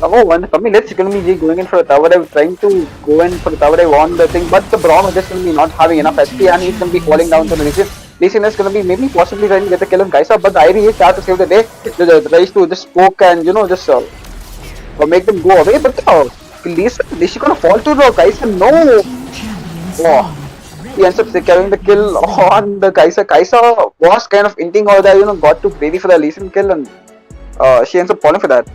Oh, and Camille is going to be going in for the tower dive, trying to go in for the tower dive on the thing, but the Braum is just going to be not having enough HP and he's going to be falling down to the region. Lee Sin is going to be maybe possibly trying to get the kill on Kaisa, but the Irie is there to save the day. Tries to just poke and just make them go away, but Lee Sin, is she going to fall to the Kaisa? No! Oh. He ends up securing the kill on the Kaisa. Kaisa was kind of inting all that, got too greedy for the Lee Sin kill, and she ends up falling for that.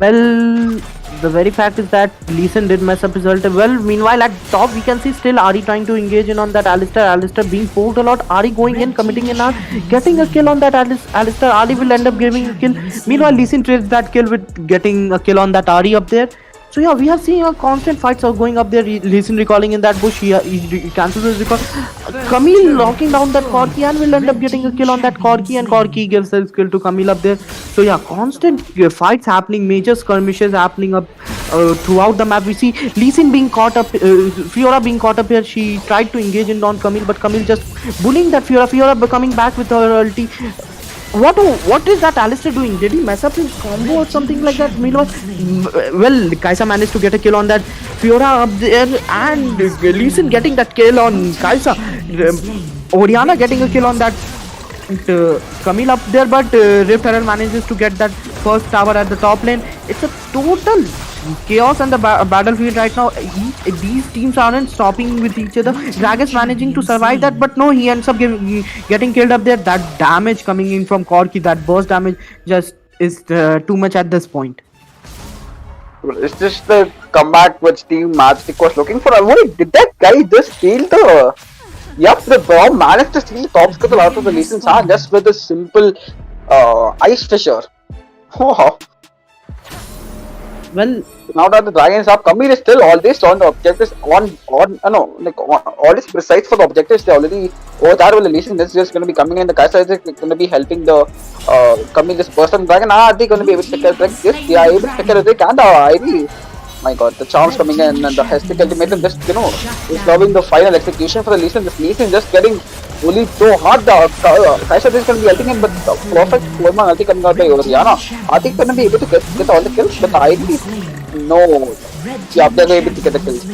Well, the very fact is that Lee Sin did mess up his ult. Well, meanwhile at top we can see still Ari trying to engage in on that Alistair being poked a lot. Ari going in, committing in on, getting a kill on that Alistair. Ari will end up giving a kill. Meanwhile, Lee Sin trades that kill with getting a kill on that Ari up there. So yeah, we have seen a constant fights are going up there. Lee Sin recalling in that bush. He cancels his recall. Camille locking down that Corki and will end up getting a kill on that Corki, and Corki gives his kill to Camille up there. So yeah, constant fights happening, major skirmishes happening up throughout the map. We see Lee Sin being caught up, Fiora being caught up here. She tried to engage in on Camille, but Camille just bullying that Fiora. Fiora coming back with her ulti. What is that Alistair doing? Did he mess up his combo or something like that? Meanwhile, well, Kaisa managed to get a kill on that Fiora up there, and Lee Sin getting that kill on Kaisa. Oriana getting a kill on that Camille up there, but Rift Herald manages to get that first tower at the top lane. It's a total chaos on the battlefield right now. These teams aren't stopping with each other. Gragas managing to survive that, but no, he ends up getting killed up there. That damage coming in from Corki, that burst damage just is too much at this point. It's just the comeback which Team Matchstick was looking for. Wait, did that guy just steal the... Yep, the Braum managed to steal the top skill out of the Lee Sin's hand just with a simple ice fissure. Oh. Well, now that the dragons up, Camille is still always on the objectives always precise for the objectives. They already over there with the Lee Sin. This is just going to be coming in. The Kaisa is going to be helping the Camille just burst on the dragon. Are they going to be able to secure the dragon? Yes, they are able to secure the dragon. And My god, the charms coming in and the Hestic ultimate and just, is loving the final execution for the Lee Sin. This Lee Sin just getting bullied so hard. The Kai'Sa is going to be ulting in, but the perfect 4-man ulti coming out by Orianna. Are they going to be able to get all the kills? But I think no. Yeah, they're able to get the kills.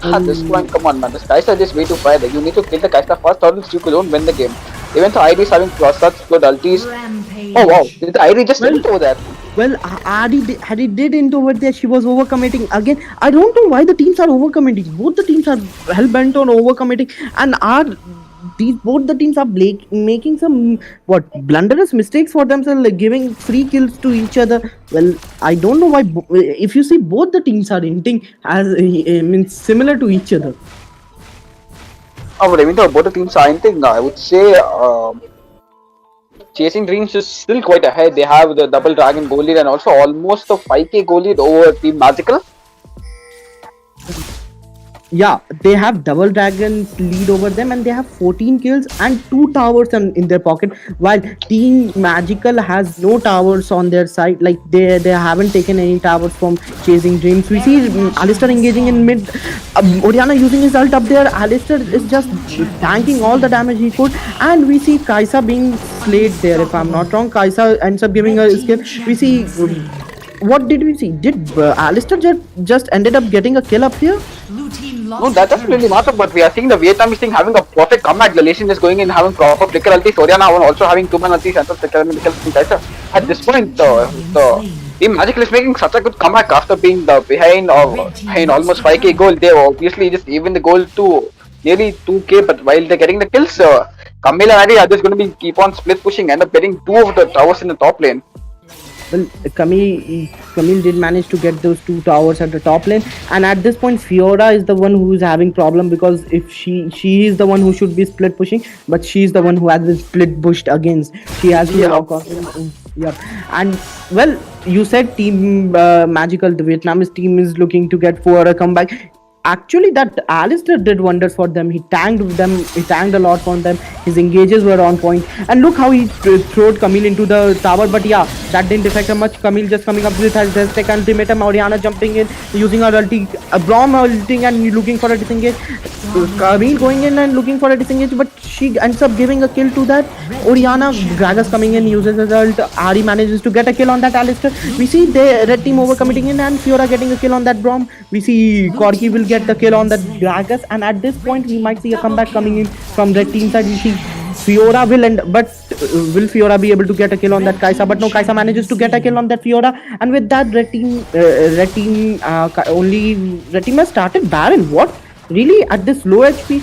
At this point, come on man, this Kai'Sa is just way too far. You need to kill the Kai'Sa first or else you don't win the game. Even though ID is having such good ultis. Oh wow, did the ID just win over there? Well, Adi did into over there. She was overcommitting again. I don't know why the teams are overcommitting. Both the teams are hell bent on overcommitting, and both the teams are making some blunderous mistakes for themselves, like giving free kills to each other. Well, I don't know why. If you see, both the teams are hinting as means similar to each other. Oh, but even though both the teams are hinting, I would say. Chasing Dreams is still quite ahead. They have the double dragon goal lead and also almost a 5k goal lead over Team Magical. Yeah, they have double dragons lead over them, and they have 14 kills and 2 towers in their pocket, while Team Magical has no towers on their side. Like they haven't taken any towers from Chasing Dreams. We see Alistar engaging in mid, Orianna using his ult up there. Alistar is just tanking all the damage he could, and we see Kai'Sa being slayed there. If I'm not wrong, Kai'Sa ends up giving a skill. We see. What did we see? Did Alistar just ended up getting a kill up here? No, that doesn't really matter, but we are seeing the Vietnamese thing having a perfect comeback. The Lee Sin is going in having proper flicker ultis. Orianna also having 2-man ultis and flicker ultis. At this point, the Team Magical is making such a good comeback after being behind almost 5k goal. They obviously just even the goal to nearly 2k, but while they're getting the kills, Camille and Adi are just going to be keep on split pushing, end up getting 2 of the towers in the top lane. Well, Camille did manage to get those 2 towers at the top lane, and at this point Fiora is the one who is having problem, because if she is the one who should be split pushing, but she is the one who has been split pushed against. She has been and well, you said Team Magical, the Vietnamese team is looking to get for a comeback. Actually, that Alistar did wonders for them. He tanked a lot for them. His engages were on point. And look how he threw Camille into the tower. But yeah, that didn't affect him much. Camille just coming up with his second ultimatum. Orianna jumping in, using her ulti. Braum ulting and looking for a disengage. Camille going in and looking for a disengage, but she ends up giving a kill to that. Orianna, Gragas coming in, uses his ult. Ari manages to get a kill on that Alistar. We see the red team overcommitting in, and Fiora getting a kill on that Braum. We see Corki will get the kill on the Gragas, and at this point we might see a comeback coming in from red team side. We see Fiora will end, but will Fiora be able to get a kill on that Kai'Sa? But no, Kai'Sa manages to get a kill on that Fiora, and with that red team has started Baron. What? Really, at this low HP,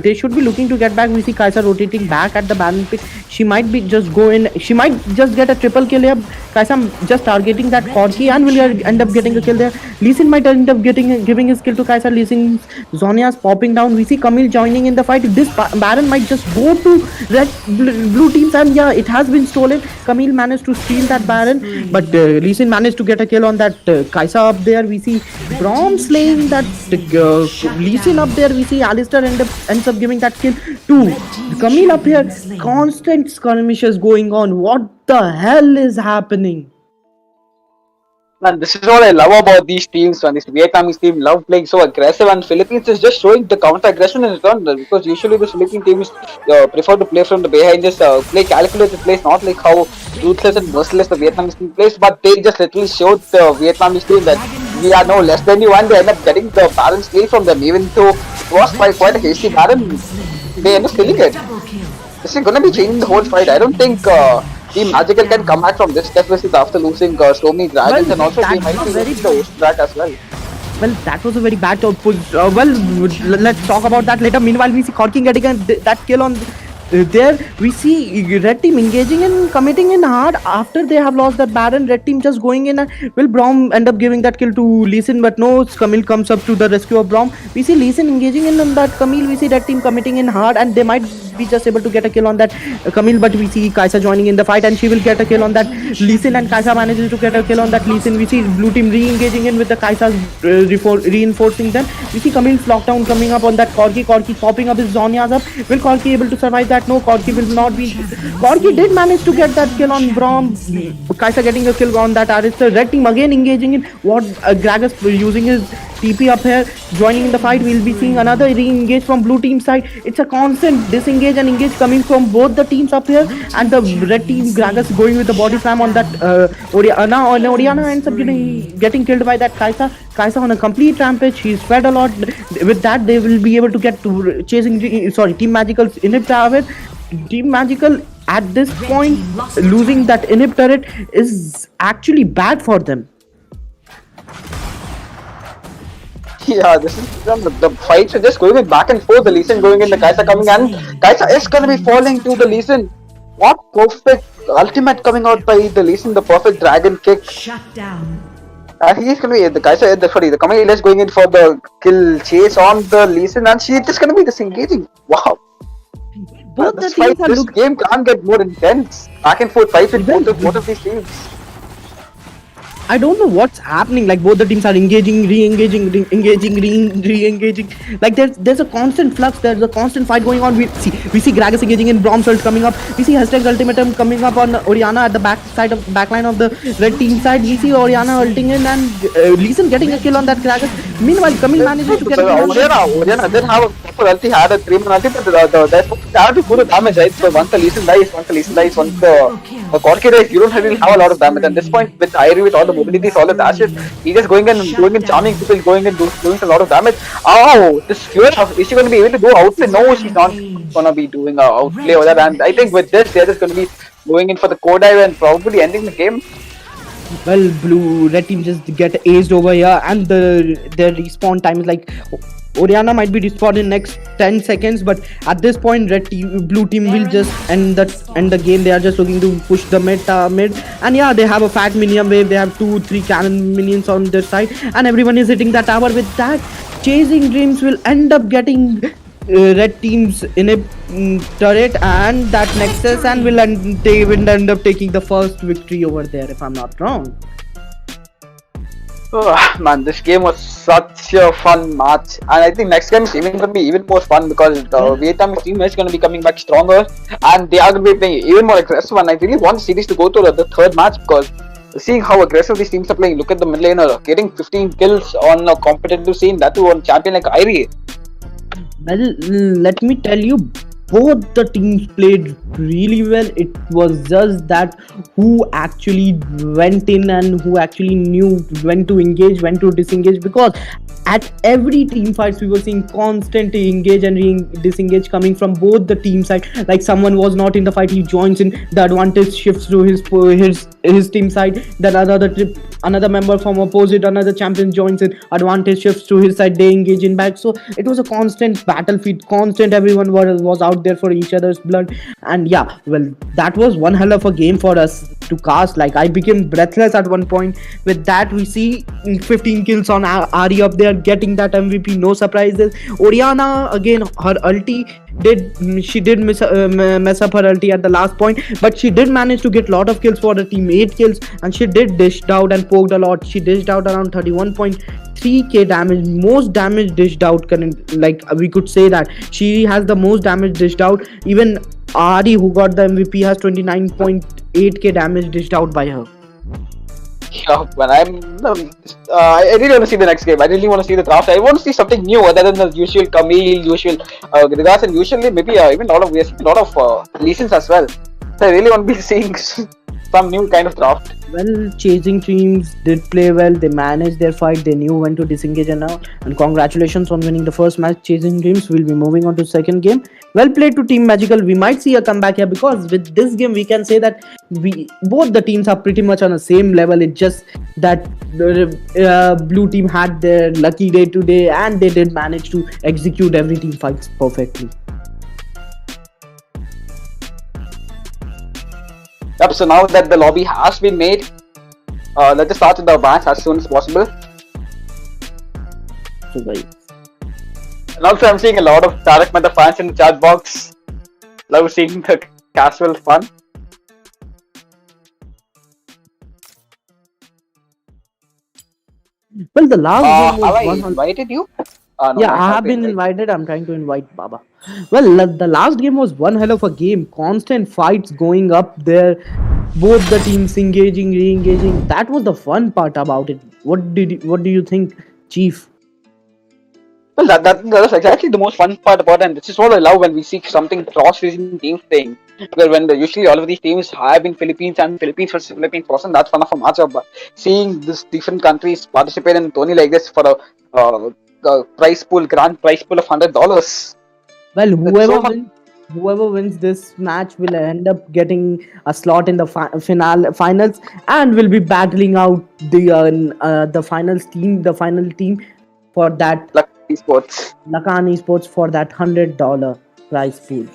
they should be looking to get back. We see Kai'Sa rotating back at the Baron pit. She might be just go in. She might just get a triple kill here. Kai'Sa just targeting that Corki and will end up getting a kill there. Lee Sin might end up giving his kill to Kai'Sa. Lee Sin, Zhonya's popping down. We see Camille joining in the fight. This Baron might just go to blue teams, and yeah, it has been stolen. Camille managed to steal that Baron, but Lee Sin managed to get a kill on that Kai'Sa up there. We see Braum slaying that Lee Sin up there. We see Alistar ends up giving that kill to Camille up here. Constant skirmishes going on. What the hell is happening? And this is what I love about these teams, man. This Vietnamese team love playing so aggressive, and Philippines is just showing the counter aggression in return, because usually the Philippine teams prefer to play from the behind, just play calculated plays, not like how ruthless and merciless the Vietnamese team plays. But they just literally showed the Vietnamese team that we are no less than you, and they end up getting the Baron steal from them, even though it was quite a hasty Baron. They end up stealing it. This is gonna be changing the whole fight. I don't think Team Magical can come back from this deficit after losing so many dragons, and also they might be losing the Ocean Drag as well. Well, that was a very bad output. Let's talk about that later. Meanwhile, we see Corki getting that kill on there. We see red team engaging and committing in hard after they have lost that Baron. Red team just going in, and will Braum end up giving that kill to Lee Sin, but no, Camille comes up to the rescue of Braum. We see Lee Sin engaging in on that Camille. We see red team committing in hard, and they might be just able to get a kill on that Camille, but we see Kaisa joining in the fight and she will get a kill on that Lee Sin, and Kaisa manages to get a kill on that Lee Sin. We see blue team re-engaging in with the Kaisa's reinforcing them. We see Camille's lockdown coming up on that Corki popping up his Zhonya's up. Will Corki able to survive that? No, Corki will not be. Corki did manage to get that kill on Braum. Kaisa getting a kill on that Arista. Red team again engaging in what Gragas using his TP up here, joining in the fight. We'll be seeing another re-engage from blue team side. It's a constant disengage and engage coming from both the teams up here, and the red team Gragas going with the body slam on that Oriana, and Oriana ends up getting killed by that Kaisa. Kaisa on a complete rampage. He's fed a lot. With that, they will be able to get to chasing. Team Magical's inhib tower. Team Magical at this point losing that inhib turret is actually bad for them. Yeah, this is the fights are just going back and forth. The Lee Sin going in, the Kaisa coming, and Kaisa is going to be falling to the Lee Sin. What perfect ultimate coming out by the Lee Sin, the perfect dragon kick. Shut down. He's going to be the Kaisa. The Camille is going in for the kill chase on the Lee Sin, and she's just going to be disengaging. Wow. Both This the teams are this game can't get more intense. Back and forth fights with both of these teams. I don't know what's happening. Like both the teams are engaging, re-engaging, re-engaging. Like there's a constant flux. There's a constant fight going on. We see Gragas engaging in Brom's ult coming up. We see hashtag ultimatum coming up on Oriana at the backline of the red team side. We see Oriana ulting in and Lee Sin getting a kill on that Gragas. Meanwhile, Camille manages to get a kill on Oriana didn't have a proper ulti, had a 3-man ulti, but that would be full damage, right? So once the Lee Sin dies, once the Corki dies, you don't really have a lot of damage. At this point, with Irie, with all the mobilities, all the dashes, he's just going and charming people, doing a lot of damage. Oh, this Fuel, is she going to be able to do outplay? No, she's not going to be doing outplay over that. And I think with this, they're just going to be going in for the core dive and probably ending the game. Well, red team just get aced over here, and their respawn time is like Oriana might be respawned in next 10 seconds, but at this point blue team will just end the game. They are just looking to push the mid, and yeah, they have a fat minion wave. They have 2-3 cannon minions on their side, and everyone is hitting that tower. With that, Chasing Dreams will end up getting red teams in a turret and that nexus, and they will end up taking the first victory over there, if I'm not wrong. Oh, man, this game was such a fun match, and I think next game is even going to be even more fun because the Vietnam team is going to be coming back stronger, and they are going to be playing even more aggressive. And I really want the series to go to the third match because seeing how aggressive these teams are playing. Look at the mid laner getting 15 kills on a competitive scene, that too on champion like Irie. Well, let me tell you, both the teams played really well. It was just that who actually went in and who actually knew when to engage, when to disengage, because at every team fights we were seeing constant engage and disengage coming from both the team side. Like someone was not in the fight, he joins in, the advantage shifts to his team side. Then another member from opposite, another champion joins in, advantage shifts to his side, they engage in back. So it was a constant battlefield, everyone was out there for each other's blood. And yeah, well, that was one hell of a game for us to cast. Like I became breathless at one point. With that, we see 15 kills on Ari up there, getting that MVP, no surprises. Oriana again, her ulti did mess up her ulti at the last point, but she did manage to get a lot of kills for the team, 8 kills, and she did dished out and poked a lot. She dished out around 31.3k damage, most damage dished out. Like we could say that she has the most damage dished out. Even Ari, who got the MVP, has 29.8k damage dished out by her. Yeah, but I really want to see the next game. I really want to see the draft. I want to see something new other than the usual Camille, usual Grigas, and usually maybe even we are seeing a lot of Legions as well. So I really want to be seeing some new kind of draft. Well, Chasing Dreams did play well. They managed their fight. They knew when to disengage and now. And congratulations on winning the first match. Chasing Dreams will be moving on to second game. Well played to Team Magical. We might see a comeback here because with this game we can say that both the teams are pretty much on the same level. It's just that the blue team had their lucky day today and they did manage to execute every team fights perfectly. Yep, so now that the lobby has been made, let us start with the match as soon as possible. So guys, and also I'm seeing a lot of Tarak Mehta fans in the chat box. Love seeing the casual fun. Well, the last game Have was I 100. invited you? No, Yeah, I I have have to been invite. invited. I'm trying to invite Baba. Well, the last game was one hell of a game. Constant fights going up there. Both the teams engaging, re-engaging. That was the fun part about it. What do you think, Chief? Well, that's exactly the most fun part about it. And this is what I love when we see something cross-region teams playing. Because usually all of these teams have been Philippines and Philippines versus Philippines wasn't that fun of a matchup. But seeing these different countries participate in a tourney like this for a grand prize pool of $100, Well, it's so much. whoever wins this match will end up getting a slot in the finals, and will be battling out the final team for that Lucky sports. Lakan Esports for that $100 prize pool.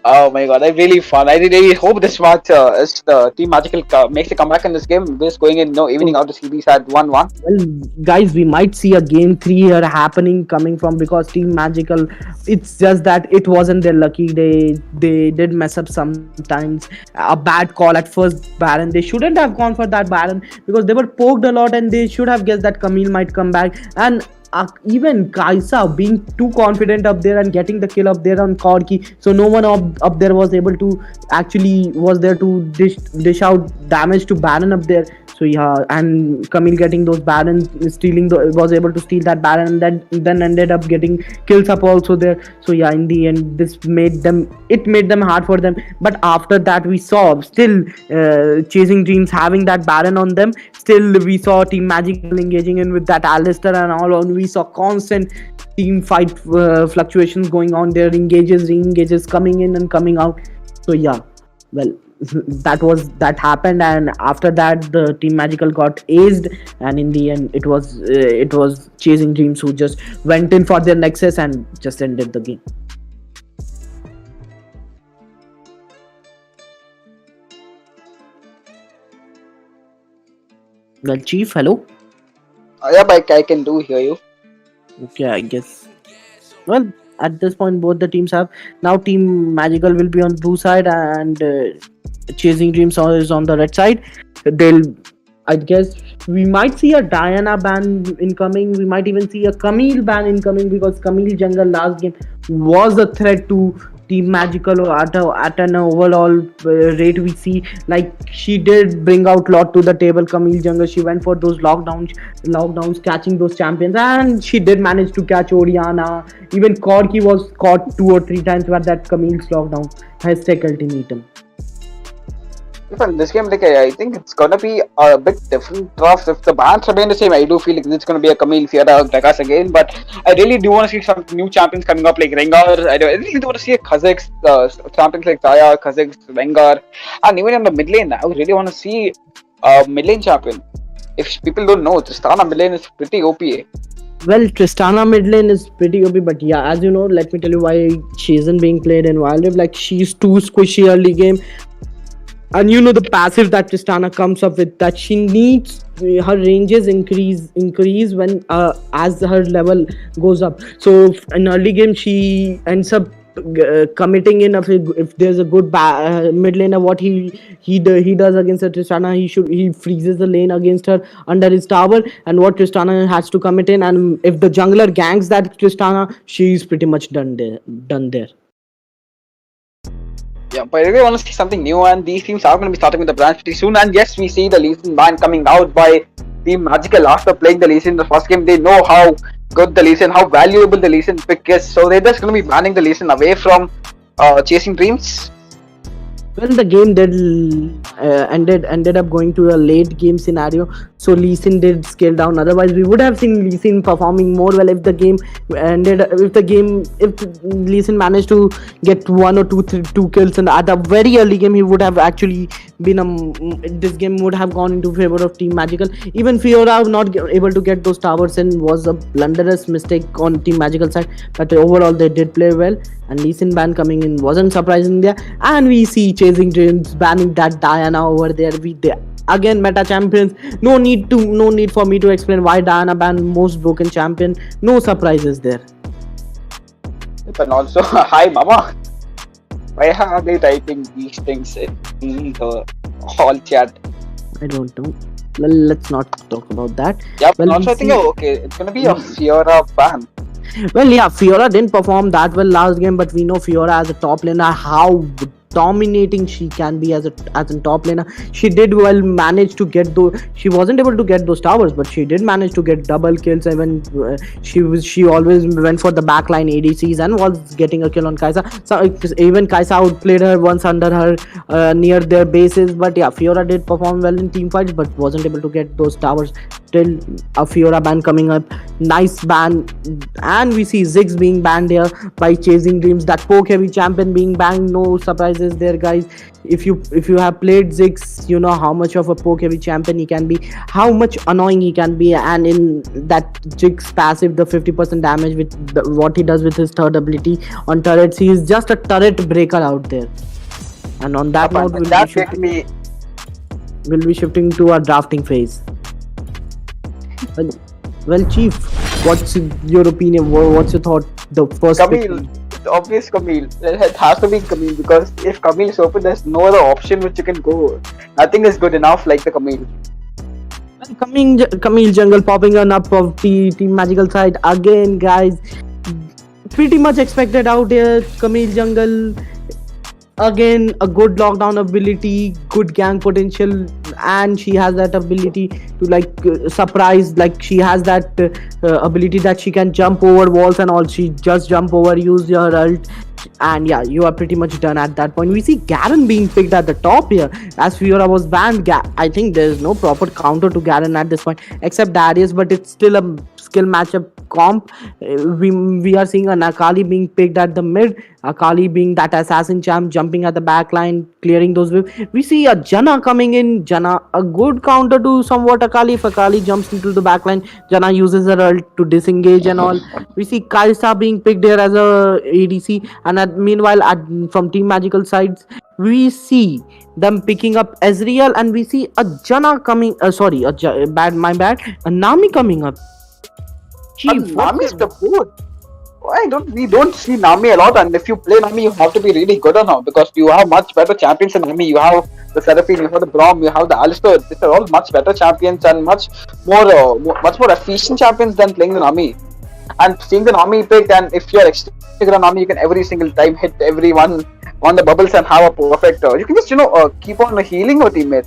Oh my god, that's really fun. I really hope this match is the Team Magical makes a comeback in this game. This going in no evening So, out the series at 1-1. well, guys, we might see a game three here happening coming from, because Team Magical. It's just that it wasn't their lucky. They did mess up sometimes. A bad call at first Baron. They shouldn't have gone for that Baron, because they were poked a lot, and they should have guessed that Camille might come back. And even Kaisa being too confident up there and getting the kill up there on Korki, so no one up there was able to actually was there to dish out damage to Baron up there. So yeah, and Camille getting those Barons, was able to steal that Baron, and then ended up getting kills up also there. So yeah, in the end, it made them hard for them. But after that, we saw still Chasing Dreams having that Baron on them. Still, we saw Team Magical engaging in with that Alistair and all on. We saw constant team fight fluctuations going on there, engages, re-engages, coming in and coming out. So yeah, well, that happened, and after that the Team Magical got aced, and in the end it was Chasing Dreams who just went in for their nexus and just ended the game. Well, Chief, hello. Yeah, but I can do hear you. Okay, I guess. Well, at this point, both the teams have now. Team Magical will be on blue side, and Chasing Dreams is on the red side. They'll, I guess, we might see a Diana ban incoming. We might even see a Camille ban incoming, because Camille Jungle last game was a threat to Team Magical, or at an overall rate. We see like she did bring out lot to the table. Camille Jungle, she went for those lockdowns, catching those champions, and she did manage to catch Oriana. Even Corki was caught 2 or 3 times by that Camille's lockdown. Hashtag ultimatum. In this game, like I think it's gonna be a bit different draft. If the bans remain the same, I do feel like it's gonna be a Camille Fiora Vegas again. But I really do want to see some new champions coming up, like Rengar. I really do want to see a Kazakhs champions like Zaya, Kazakhs, Rengar, and even in the mid lane, I really want to see a mid lane champion. If people don't know, Tristana mid lane is pretty OP. Well, Tristana mid lane is pretty OP, but yeah, as you know, let me tell you why she isn't being played in Wild Rift. Like, she's too squishy early game, and you know the passive that Tristana comes up with, that she needs her ranges increase when as her level goes up. So in early game she ends up committing in. If there's a good mid laner, what he does against a Tristana, he freezes the lane against her under his tower, and what Tristana has to commit in, and if the jungler ganks that Tristana, she's pretty much done there. Yeah, but I really want to see something new, and these teams are going to be starting with the branch pretty soon. And yes, we see the Lee Sin ban coming out by Team Magical after playing the Lee Sin in the first game. They know how good the Lee Sin, how valuable the Lee Sin pick is, so they're just going to be banning the Lee Sin away from Chasing Dreams. Well, the game did ended up going to a late game scenario, so Lee Sin did scale down. Otherwise, we would have seen Lee Sin performing more well if Lee Sin managed to get one or two kills, and at the very early game, he would have actually been this game would have gone into favor of Team Magical. Even Fiora not able to get those towers in was a blunderous mistake on Team Magical side, but overall they did play well, and Lee Sin ban coming in wasn't surprising there. And we see Chasing Dreams banning that Diana over there. Again, meta champions. No need for me to explain why Diana banned most broken champion. No surprises there. And also, hi mama. Why are they typing these things in the hall chat? I don't know. Let's not talk about that. Yep. Well, And we also, I think see. okay, it's gonna be a Fiora ban. Well, yeah, Fiora didn't perform that well last game, but we know Fiora as a top laner, how dominating she can be as a top laner. She did well, manage to get those. She wasn't able to get those towers, but she did manage to get double kills. Even she always went for the backline ADCs and was getting a kill on Kaisa. So even Kaisa outplayed her once under her near their bases. But yeah, Fiora did perform well in team fights, but wasn't able to get those towers. Still, a Fiora ban coming up. Nice ban, and we see Ziggs being banned here by Chasing Dreams. That poke heavy champion being banned. No surprises there, guys. If you have played Ziggs, you know how much of a poke heavy champion he can be, how much annoying he can be, and in that Ziggs passive, the 50% damage with what he does with his third ability on turrets, he is just a turret breaker out there. And on that Yep, note, and that makes me. we'll be shifting to our drafting phase. Well, well, Chief, what's your opinion? What's your thought? The first Camille, it's obvious Camille. It has to be Camille because if Camille is open, there's no other option which you can go. Nothing is good enough like the Camille. Camille Jungle popping on up of Team Magical side again, guys. Pretty much expected out here. Camille Jungle again, a good lockdown ability, good gang potential, and she has that ability to surprise. Like she has that ability that she can jump over walls and all. She just jump over, use her ult, and yeah, you are pretty much done at that point. We see Garen being picked at the top here as Fiora was banned. I think there is no proper counter to Garen at this point except Darius, but it's still a skill matchup comp. We are seeing an Akali being picked at the mid, Akali being that assassin champ jumping at the back line, clearing those waves. We see a Janna coming in. Janna, a good counter to somewhat Akali. If Akali jumps into the back line, Janna uses her ult to disengage and all. We see Kaisa being picked here as a ADC, and meanwhile from Team Magical sides, we see them picking up Ezreal, and we see a Janna coming. A Nami coming up. Chief, Nami is the boot. We don't see Nami a lot, and if you play Nami, you have to be really good on her because you have much better champions than Nami. You have the Seraphine, you have the Braum, you have the Alistar. These are all much better champions and much more efficient champions than playing the Nami. And seeing the Nami picked, and if you're extra good on Nami, you can every single time hit everyone on the bubbles and have a perfect. You can just keep on healing your teammate.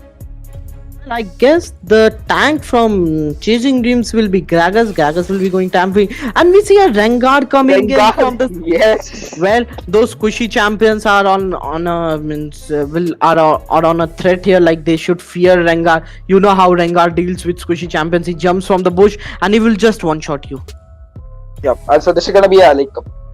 I guess the tank from Chasing Dreams will be Gragas. Gragas will be going tampering, and we see a Rengar coming in from the. Yes. Well, those squishy champions are on a are on a threat here. Like they should fear Rengar. You know how Rengar deals with squishy champions. He jumps from the bush and he will just one shot you. Yep. And so this is gonna be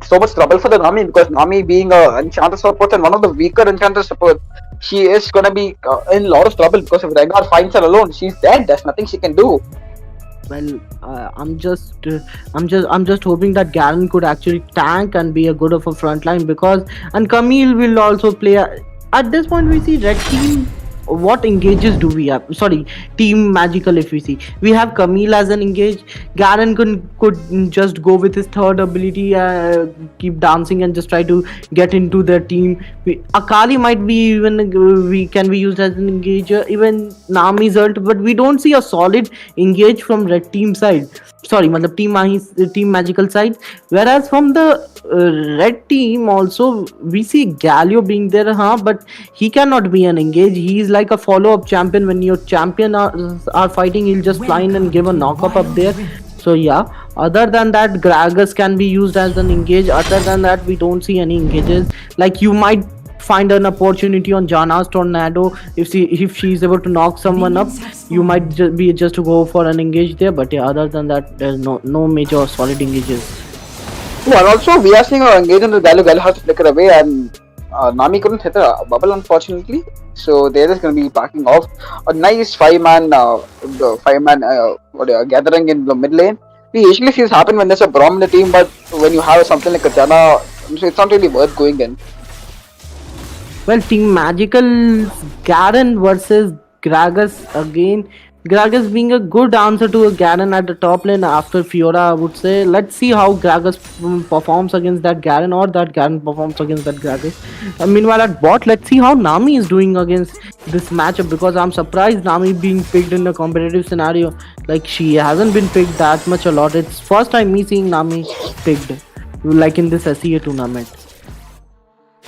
so much trouble for the Nami because Nami being a enchanter support and one of the weaker enchanter support, she is gonna be in a lot of trouble because if Rengar finds her alone, she's dead. There's nothing she can do. Well, I'm just hoping that Garen could actually tank and be a good of a frontline and Camille will also play. At this point, we see red team. What engages do we have? Sorry, Team Magical. If we see, we have Camille as an engage. Garen could just go with his third ability, keep dancing and just try to get into their team. Akali might be even can be used as an engager. Even Nami's ult, but we don't see a solid engage from red team side. Sorry, Team Magical side. Whereas from the red team also we see Galio being there, but he cannot be an engage. He is like a follow-up champion. When your champion are fighting, he'll just fly in and give a knock-up up there. So yeah, other than that, Gragas can be used as an engage. Other than that, we don't see any engages. Like you might find an opportunity on Janna's tornado if she's able to knock someone up. You might just to go for an engage there. But yeah, other than that, there's no major solid engages. Oh, and also we are seeing an engage on the Galio. Galio has to flicker away, and Nami couldn't hit a bubble unfortunately. So there is going to be backing off. A nice five-man gathering in the mid lane. We usually see this happen when there's a Braum in the team, but when you have something like a Janna, it's not really worth going in. Well, Team Magical Garen versus Gragas again. Gragas being a good answer to a Garen at the top lane after Fiora, I would say. Let's see how Gragas performs against that Garen or that Garen performs against that Gragas. Meanwhile, at bot, let's see how Nami is doing against this matchup because I'm surprised Nami being picked in a competitive scenario. Like, she hasn't been picked that much a lot. It's first time me seeing Nami picked, like in this SEA tournament.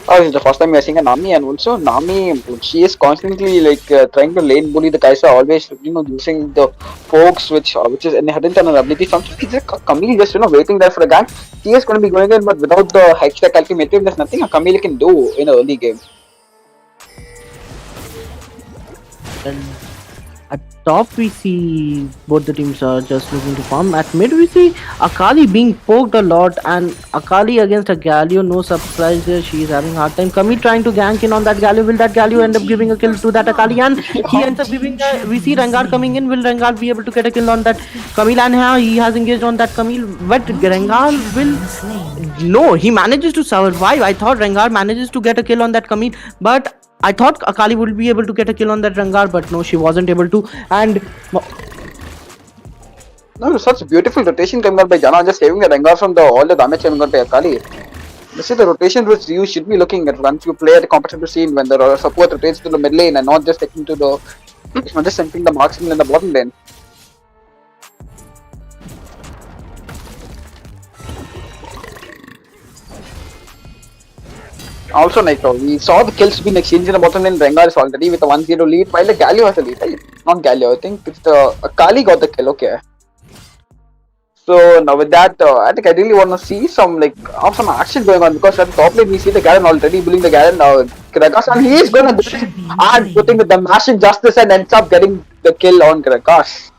Oh, it's the first time we are seeing a Nami, and also Nami, she is constantly like trying to lane bully the Kai'Sa, always using the pokes, which is inherent in her ability. Sometimes it's like Camille just waiting there for a gank. He is going to be going in, but without the hextech ultimatum, there's nothing a Camille can do in an early game. And at top, we see both the teams are just looking to farm. At mid, we see Akali being poked a lot, and Akali against a Galio. No surprise there. She is having hard time. Kami trying to gank in on that Galio. Will that Galio end up giving a kill to that Akali? And he ends up giving. We see Rengar coming in. Will Rengar be able to get a kill on that Camille? And he has engaged on that Camille, but Rengar will. No, he manages to survive. I thought Rengar manages to get a kill on that Camille, but I thought Akali would be able to get a kill on that Rengar, but no, she wasn't able to. And No, such beautiful rotation coming out by Jana, just saving the Rengar from all the damage coming out by Akali. This is the rotation which you should be looking at once you play at a competitive scene when the support rotates to the mid lane and not just taking to the not just sending the marksman in the bottom lane. Also, Nitro, we saw the kills being exchanged in the bottom lane. Rengar is already with a 1-0 lead, while the Galio has a lead. Right? Not Galio, I think it's the Akali got the kill. Okay. So now with that, I think I really want to see some some action going on because at the top lane we see the Garen already bullying the Garen now. Gragas, and he is gonna do it and putting the mashing justice and ends up getting the kill on Gragas.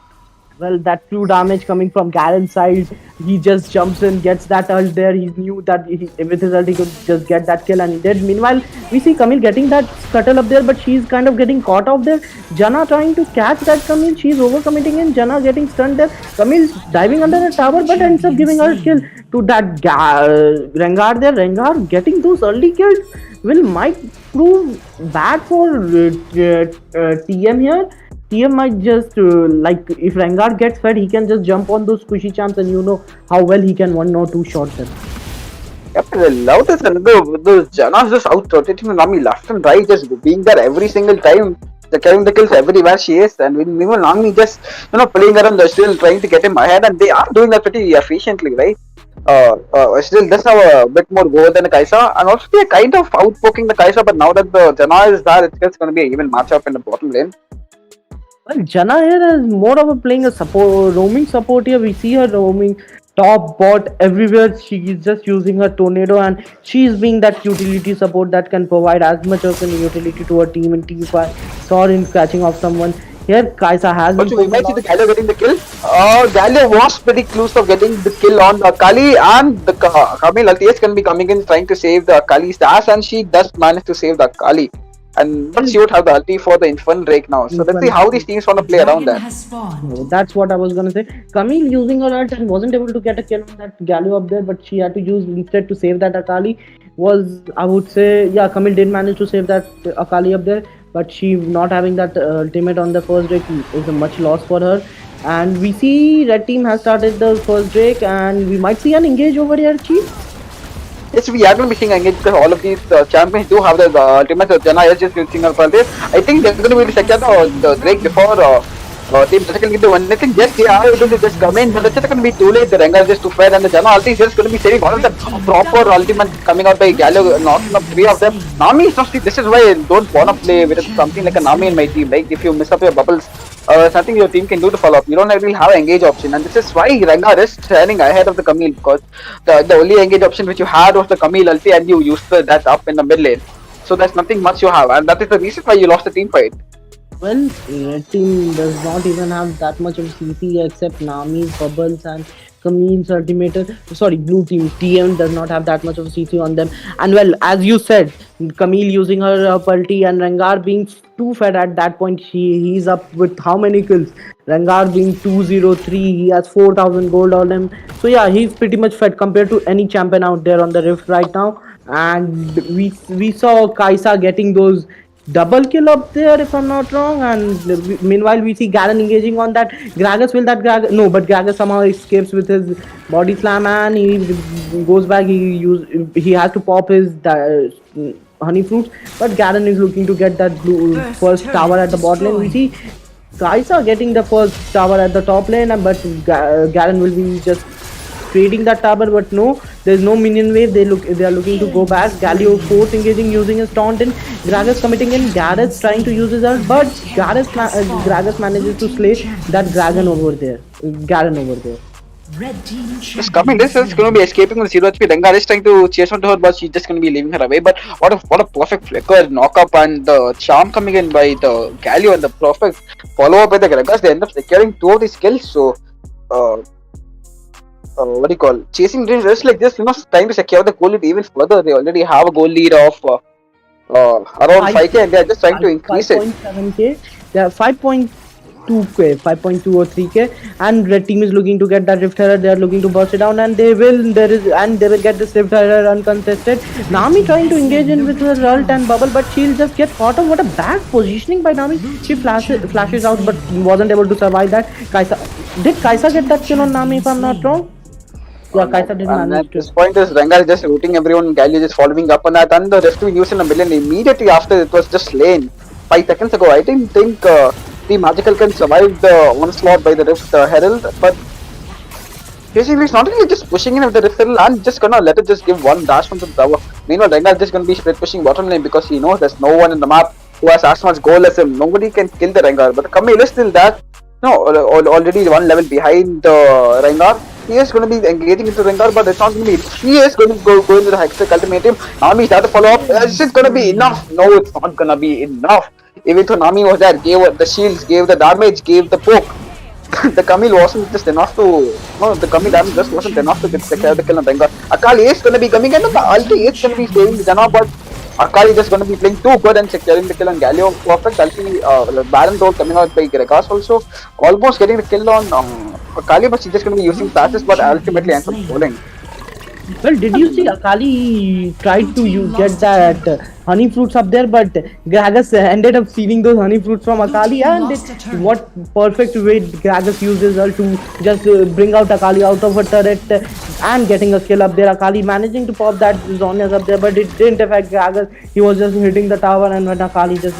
well, that true damage coming from Garen's side, he just jumps in, gets that ult there. He knew that with his ult he could just get that kill, and he did. Meanwhile, we see Camille getting that scuttle up there, but she's kind of getting caught off there. Jana trying to catch that Camille, she's overcommitting in. Jana getting stunned there. Camille diving under the tower, but ends up giving her kill to that Rengar there. Rengar getting those early kills might prove bad for TM here. TM might just if Rengar gets fed, he can just jump on those squishy champs, and you know how well he can one or two shot them. Yep, the loudest and the Jana's just out rotating Nami left and right, just being there every single time. They're carrying the kills everywhere she is, and with Nami just playing around, they're still trying to get him ahead, and they are doing that pretty efficiently, right? Still does have a bit more goal than the Kai'Sa, and also they're kind of outpoking the Kai'Sa, but now that the Jana is there, it's just going to be an even matchup in the bottom lane. Well, Jana here is more of a playing a roaming support here. We see her roaming top, bot, everywhere. She is just using her tornado, and she is being that utility support that can provide as much of an utility to her team in T5 or in catching off someone. Here, Kai'Sa has Also, we might see the Galio getting the kill. Galio was pretty close of getting the kill on Akali, and the Camille ulti is going to be coming in trying to save the Akali's dash, and she does manage to save the Akali. And but she would have the ulti for the Infernal Drake now. So let's see how these teams want to play around that. That's what I was gonna say. Camille using her ult and wasn't able to get a kill on that Galio up there, but she had to use instead to save that Akali. I would say, yeah, Camille did manage to save that Akali up there, but she not having that ultimate on the first Drake is a much loss for her. And we see Red Team has started the first Drake, and we might see an engage over here, Chief. Yes, we are going to be seeing engage because all of these champions do have the ultimate. Jana is just using her for this. I think they're going to be the second the Drake before Team Tactical get to one. I think yes, they are able to just come in, but it's just going to be too late. The Rengar is just too fair, and the Jana ulti is just going to be saving all of the proper ultimate coming out by Galio, knocking up three of them. Nami is not. This is why I don't want to play with something like a Nami in my team. Like if you miss up your bubbles, there's nothing your team can do to follow up. You don't really have an engage option, and this is why Rengar is standing ahead of the Camille because the only engage option which you had was the Camille ulti, and you used that up in the mid lane. So there's nothing much you have, and that is the reason why you lost the team fight. Well, Red Team does not even have that much of CC except Nami's bubbles and Camille's ultimate. Sorry, Blue Team TM does not have that much of CC on them. And well, as you said, Camille using her ulti and Rengar being too fed at that point. He's up with how many kills? Rengar being 203. He has 4,000 gold on him. So yeah, he's pretty much fed compared to any champion out there on the Rift right now. And we saw Kai'Sa getting those double kill up there if I'm not wrong. And meanwhile we see Garen engaging on that. Gragas will that Gragas no, but Gragas somehow escapes with his body slam and he goes back. He has to pop his honey fruits, but Garen is looking to get that first tower at the bot lane. We see Kaisa getting the first tower at the top lane, but Garen will be just trading that tower, but no, there's no minion wave. They are looking to go back. Galio force engaging using his taunt in. Gragas committing in. Gareth trying to use his ult, but Gragas manages to slay that dragon over there. Garen over there. Red team Just coming, champion this is going to be escaping with 0 HP. Rengar is trying to chase onto her, but she's just going to be leaving her away. But what a perfect flicker, knock up, and the charm coming in by the Galio and the perfect follow up by the Gragas. They end up securing two of these kills. So, uh, what do you call, chasing just like this, trying to secure the goal lead even further. They already have a goal lead of around 5k, and they are just trying to increase it. 5.7k. They are 5.2k, 5.2 or 3k, and red team is looking to get that rift herald. They are looking to burst it down, and they will get this rift herald uncontested. Nami trying to engage in with her ult and bubble, but she'll just get caught up. What a bad positioning by Nami. She flashes out, but wasn't able to survive that. Kaisa get that kill on Nami if I'm not wrong? Yeah, Kaisa did And manage at to. this point, is Rengar is just rooting everyone. Galio just following up on that, and the rest being used in a million immediately after it was just slain 5 seconds ago. I didn't think the magical can survive the onslaught by the Rift Herald, but basically it's not really just pushing in with the Rift Herald and just gonna let it just give one dash from the tower. Meanwhile, Rengar is just gonna be split pushing bottom lane because he knows there's no one in the map who has as much goal as him. Nobody can kill the Rengar, but Camille is still that. No, already one level behind Rengar. He is going to be engaging into Rengar, but it's not going to be. He is going to go into the Hextech ultimatum. Nami is there to follow up. Is it going to be enough? No, it's not going to be enough. Even though Nami was there, gave the shields, gave the damage, gave the poke. The Camille wasn't just enough to. No, the Camille damage just wasn't enough to get the kill on Rengar. Akali is going to be coming in, and the ulti is going to be saving the Jana, but Akali just going to be playing too good and securing the kill on Galio. Perfect ulti, Baron roll coming out by Gragas also. Almost getting the kill on Akali, but she's just going to be using passes, but ultimately ends up falling. Well, did you see Akali tried to get that honey fruits up there, but Gragas ended up stealing those honey fruits from Akali, and what perfect way Gragas uses her to just bring out Akali out of her turret and getting a kill up there. Akali managing to pop that Zhonya's up there, but it didn't affect Gragas. He was just hitting the tower, and when Akali just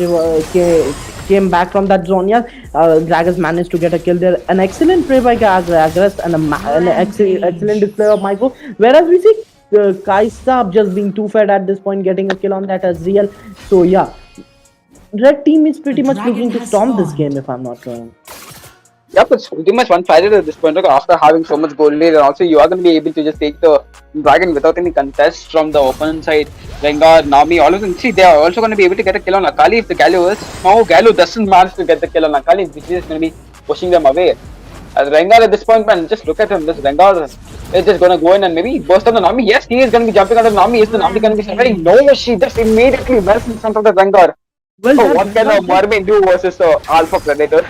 came back from that Zonya, Gragas managed to get a kill there. An excellent play by Gragas and an excellent display of Michael. Whereas we see Kaisa just being too fed at this point, getting a kill on that as real. So yeah, red team is pretty much looking to storm this game if I'm not wrong. Yep, it's pretty much one-sided at this point. After having so much goal lead, and also you are going to be able to just take the dragon without any contest from the opponent side. Rengar, Nami, all of them. See, they are also going to be able to get a kill on Akali if the Galio is. No, Galio doesn't manage to get the kill on Akali, which is going to be pushing them away. As Rengar at this point, man, just look at him. This Rengar is just going to go in and maybe burst on the Nami. Yes, he is going to be jumping on the Nami. Is the Nami going to be surviving? No, she just immediately melts in front of the Rengar. Well, Oh, what can a mermaid do versus the alpha predator?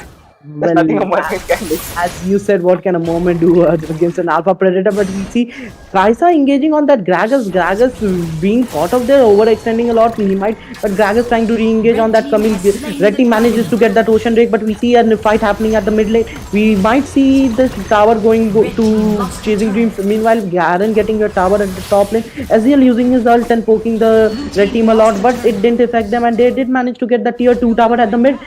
There's well, nothing a mermaid can do. as you said, what can a moment do against an alpha predator? But we see Kaisa engaging on that Gragas being caught up there, overextending a lot. He might, but Gragas trying to re-engage on that Camille. Red team manages to get that ocean drake, but we see a fight happening at the mid lane. We might see this tower to chasing dreams. Meanwhile, Garen getting your tower at the top lane. Ezreal using his ult and poking the red team a lot, but it didn't affect them, and they did manage to get the tier 2 tower at the mid.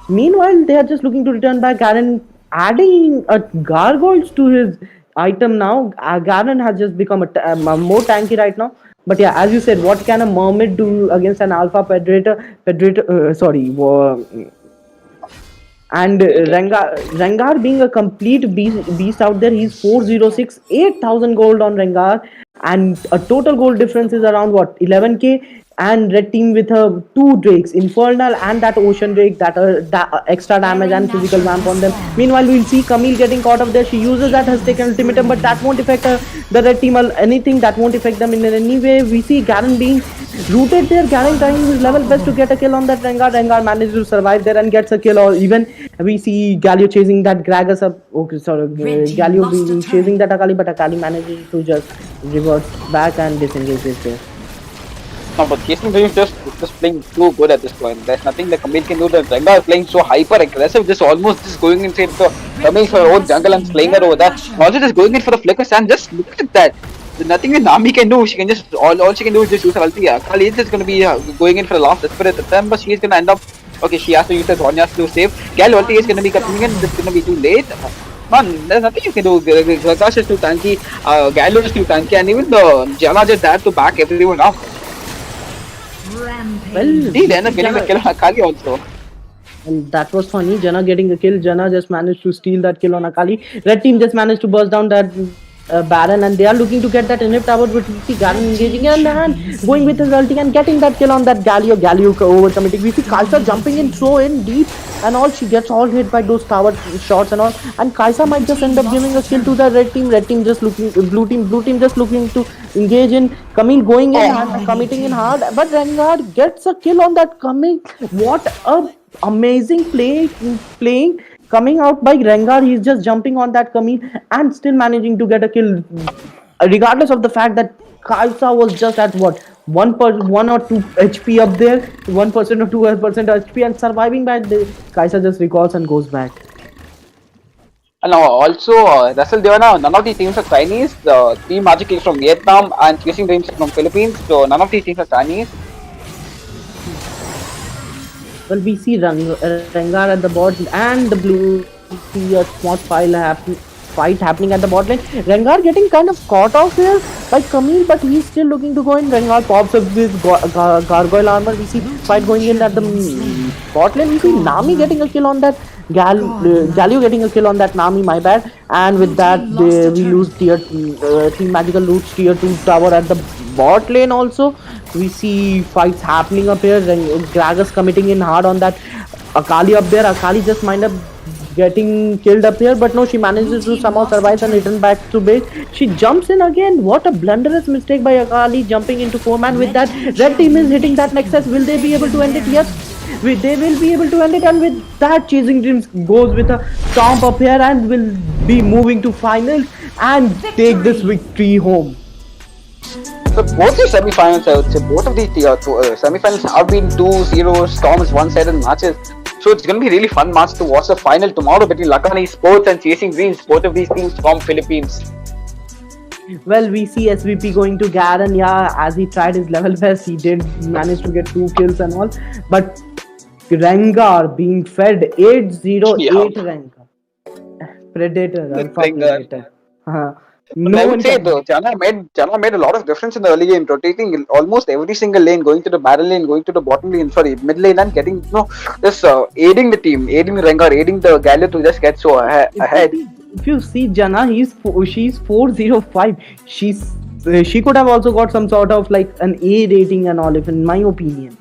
Meanwhile, they are just looking to return back. Garen adding a gargoyles to his item now. Garen has just become more tanky right now. But yeah, as you said, what can a mermaid do against an alpha predator? And Rengar being a complete beast out there, he's 406, 8,000 gold on Rengar, and a total gold difference is around what 11k. And red team with her two drakes, infernal and that ocean drake, that extra damage and physical vamp on them. Meanwhile, we'll see Camille getting caught up there. She uses that, has taken ultimatum, but that won't affect the red team or anything. That won't affect them in any way. We see Garen being rooted there. Garen trying his level best to get a kill on that Rengar. Rengar manages to survive there and gets a kill. Or even we see Galio chasing that Gragas up. Okay, sorry, Galio being chasing that Akali, but Akali manages to just revert back and disengages there. No, but Chasing Dreams just playing too good at this point. There's nothing the Camille can do. The Rengar is playing so hyper aggressive, just almost just going inside the coming for her own jungle and slaying her over there. And also just going in for the flickers and just look at that. There's nothing that Nami can do. She can just all she can do is just use her ulti. Kali is just gonna be going in for the last desperate attempt, but she's gonna end up. Okay, she has to use her Zhonyas to save. Gal ulti is gonna be coming in. It's gonna be too late. Man, there's nothing you can do. Prakash is too tanky. Gallo is too tanky, and even the Jana just there to back everyone up. Rampage. Well, He ended up getting the kill on Akali also. and that was funny. Jana getting a kill. Jana just managed to steal that kill on Akali. Red team just managed to burst down that Baron, and they are looking to get that inhib tower. But we see Garen engaging and going with his ulti and getting that kill on that Galio. Galio overcommitting. We see Kaisa jumping in so in deep, and all she gets all hit by those tower shots and all. And Kaisa might just end up giving a kill to the red team. Red team just looking, blue team just looking to engage in coming, going in and committing in hard. But Rengar gets a kill on that coming. What a amazing playing coming out by Rengar. He's just jumping on that Camille and still managing to get a kill, regardless of the fact that Kaisa was just at what 1 or 2 HP up there, 1% or 2% HP, and surviving by the Kaisa just recalls and goes back. And now also, Russell Devana, none of these teams are Chinese. The Team Magic is from Vietnam and Chasing Dreams is from Philippines. So none of these teams are Chinese. Well, we see Rengar at the bot and the blue see a small fight happening at the bot lane. Rengar getting kind of caught off here by Camille, but he's still looking to go in. Rengar pops up with gargoyle armor. We see fight going in at the bot lane. We see Nami getting a kill on that. Galio getting a kill on that Nami, my bad. And with that, we lose Team Magical loots tier 2 tower at the bot lane also. We see fights happening up here. Gragas committing in hard on that Akali up there. Akali just might up getting killed up here, but no, she manages to somehow survive and return back to base. She jumps in again. What a blunderous mistake by Akali jumping into 4-man. With that, red team is hitting that nexus. Will they be able to end it? Yes, they will be able to end it. And with that, Chasing Dreams goes with a stomp up here and will be moving to finals and take this victory home. So both the semi-finals, I would say, both of the semi-finals have been 2-0 Storm's one-sided matches. So it's going to be a really fun match to watch the final tomorrow between Lakani Sports and Chasing Dreams, both of these teams from Philippines. Well, we see SVP going to Garen. Yeah, as he tried his level best, he did manage to get 2 kills and all. But Rengar being fed 808 Rengar. Predator, Alpha Predator. No, I would say though, Jana made a lot of difference in the early game, rotating almost every single lane, going to the barrel lane, going to the bottom lane, mid lane, and getting just aiding the team, aiding Rengar, aiding the Galio to just get so ahead. If you see Jana, she's 405. She could have also got some sort of like an A rating and all, if in my opinion.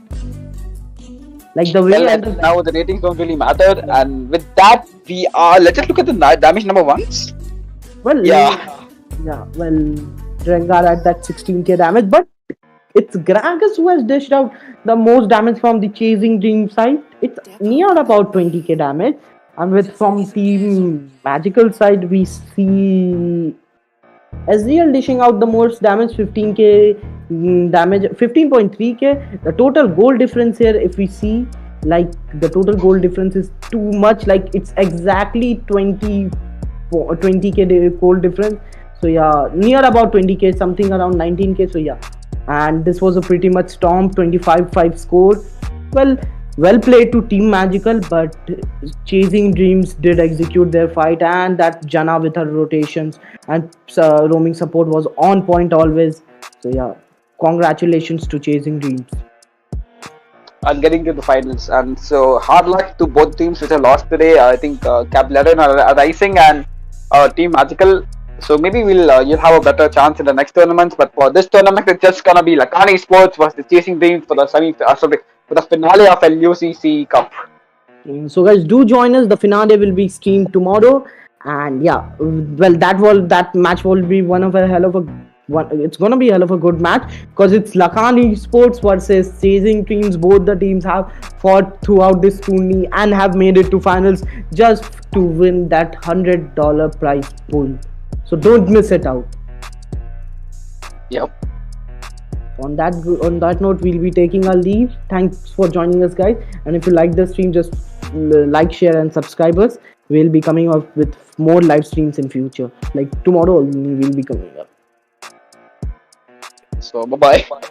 Like the way now the ratings don't really matter, and with that let's just look at the damage number ones. Well, well, Rengar at that 16k damage, but it's Gragas who has dished out the most damage from the Chasing Dream side. It's near about 20k damage, and from Team Magical side, we see Ezreal dishing out the most damage, 15k damage, 15.3k. The total goal difference here, if we see, like the total goal difference is too much. Like it's exactly 20k goal difference. So yeah, near about 20k, something around 19k. So yeah, and this was a pretty much storm 25-5 score. Well played to Team Magical, but Chasing Dreams did execute their fight, and that Jana with her rotations and roaming support was on point always. So yeah, congratulations to Chasing Dreams. And getting to the finals, and so hard luck to both teams which have lost today. I think Cap Laren are rising and Team Magical. So maybe you'll have a better chance in the next tournaments. But for this tournament, it's just gonna be Lakani Sports versus Chasing Dreams for the for the finale of LUCC Cup. So guys, do join us. The finale will be streamed tomorrow, and yeah, well that match will be it's gonna be a hell of a good match, because it's Lakani Sports versus Chasing Dreams. Both the teams have fought throughout this tourney and have made it to finals just to win that $100 prize pool. So don't miss it out. Yep. On that note, we'll be taking our leave. Thanks for joining us, guys. And if you like the stream, just like, share, and subscribe us. We'll be coming up with more live streams in future. Like tomorrow, we'll be coming up. So bye bye.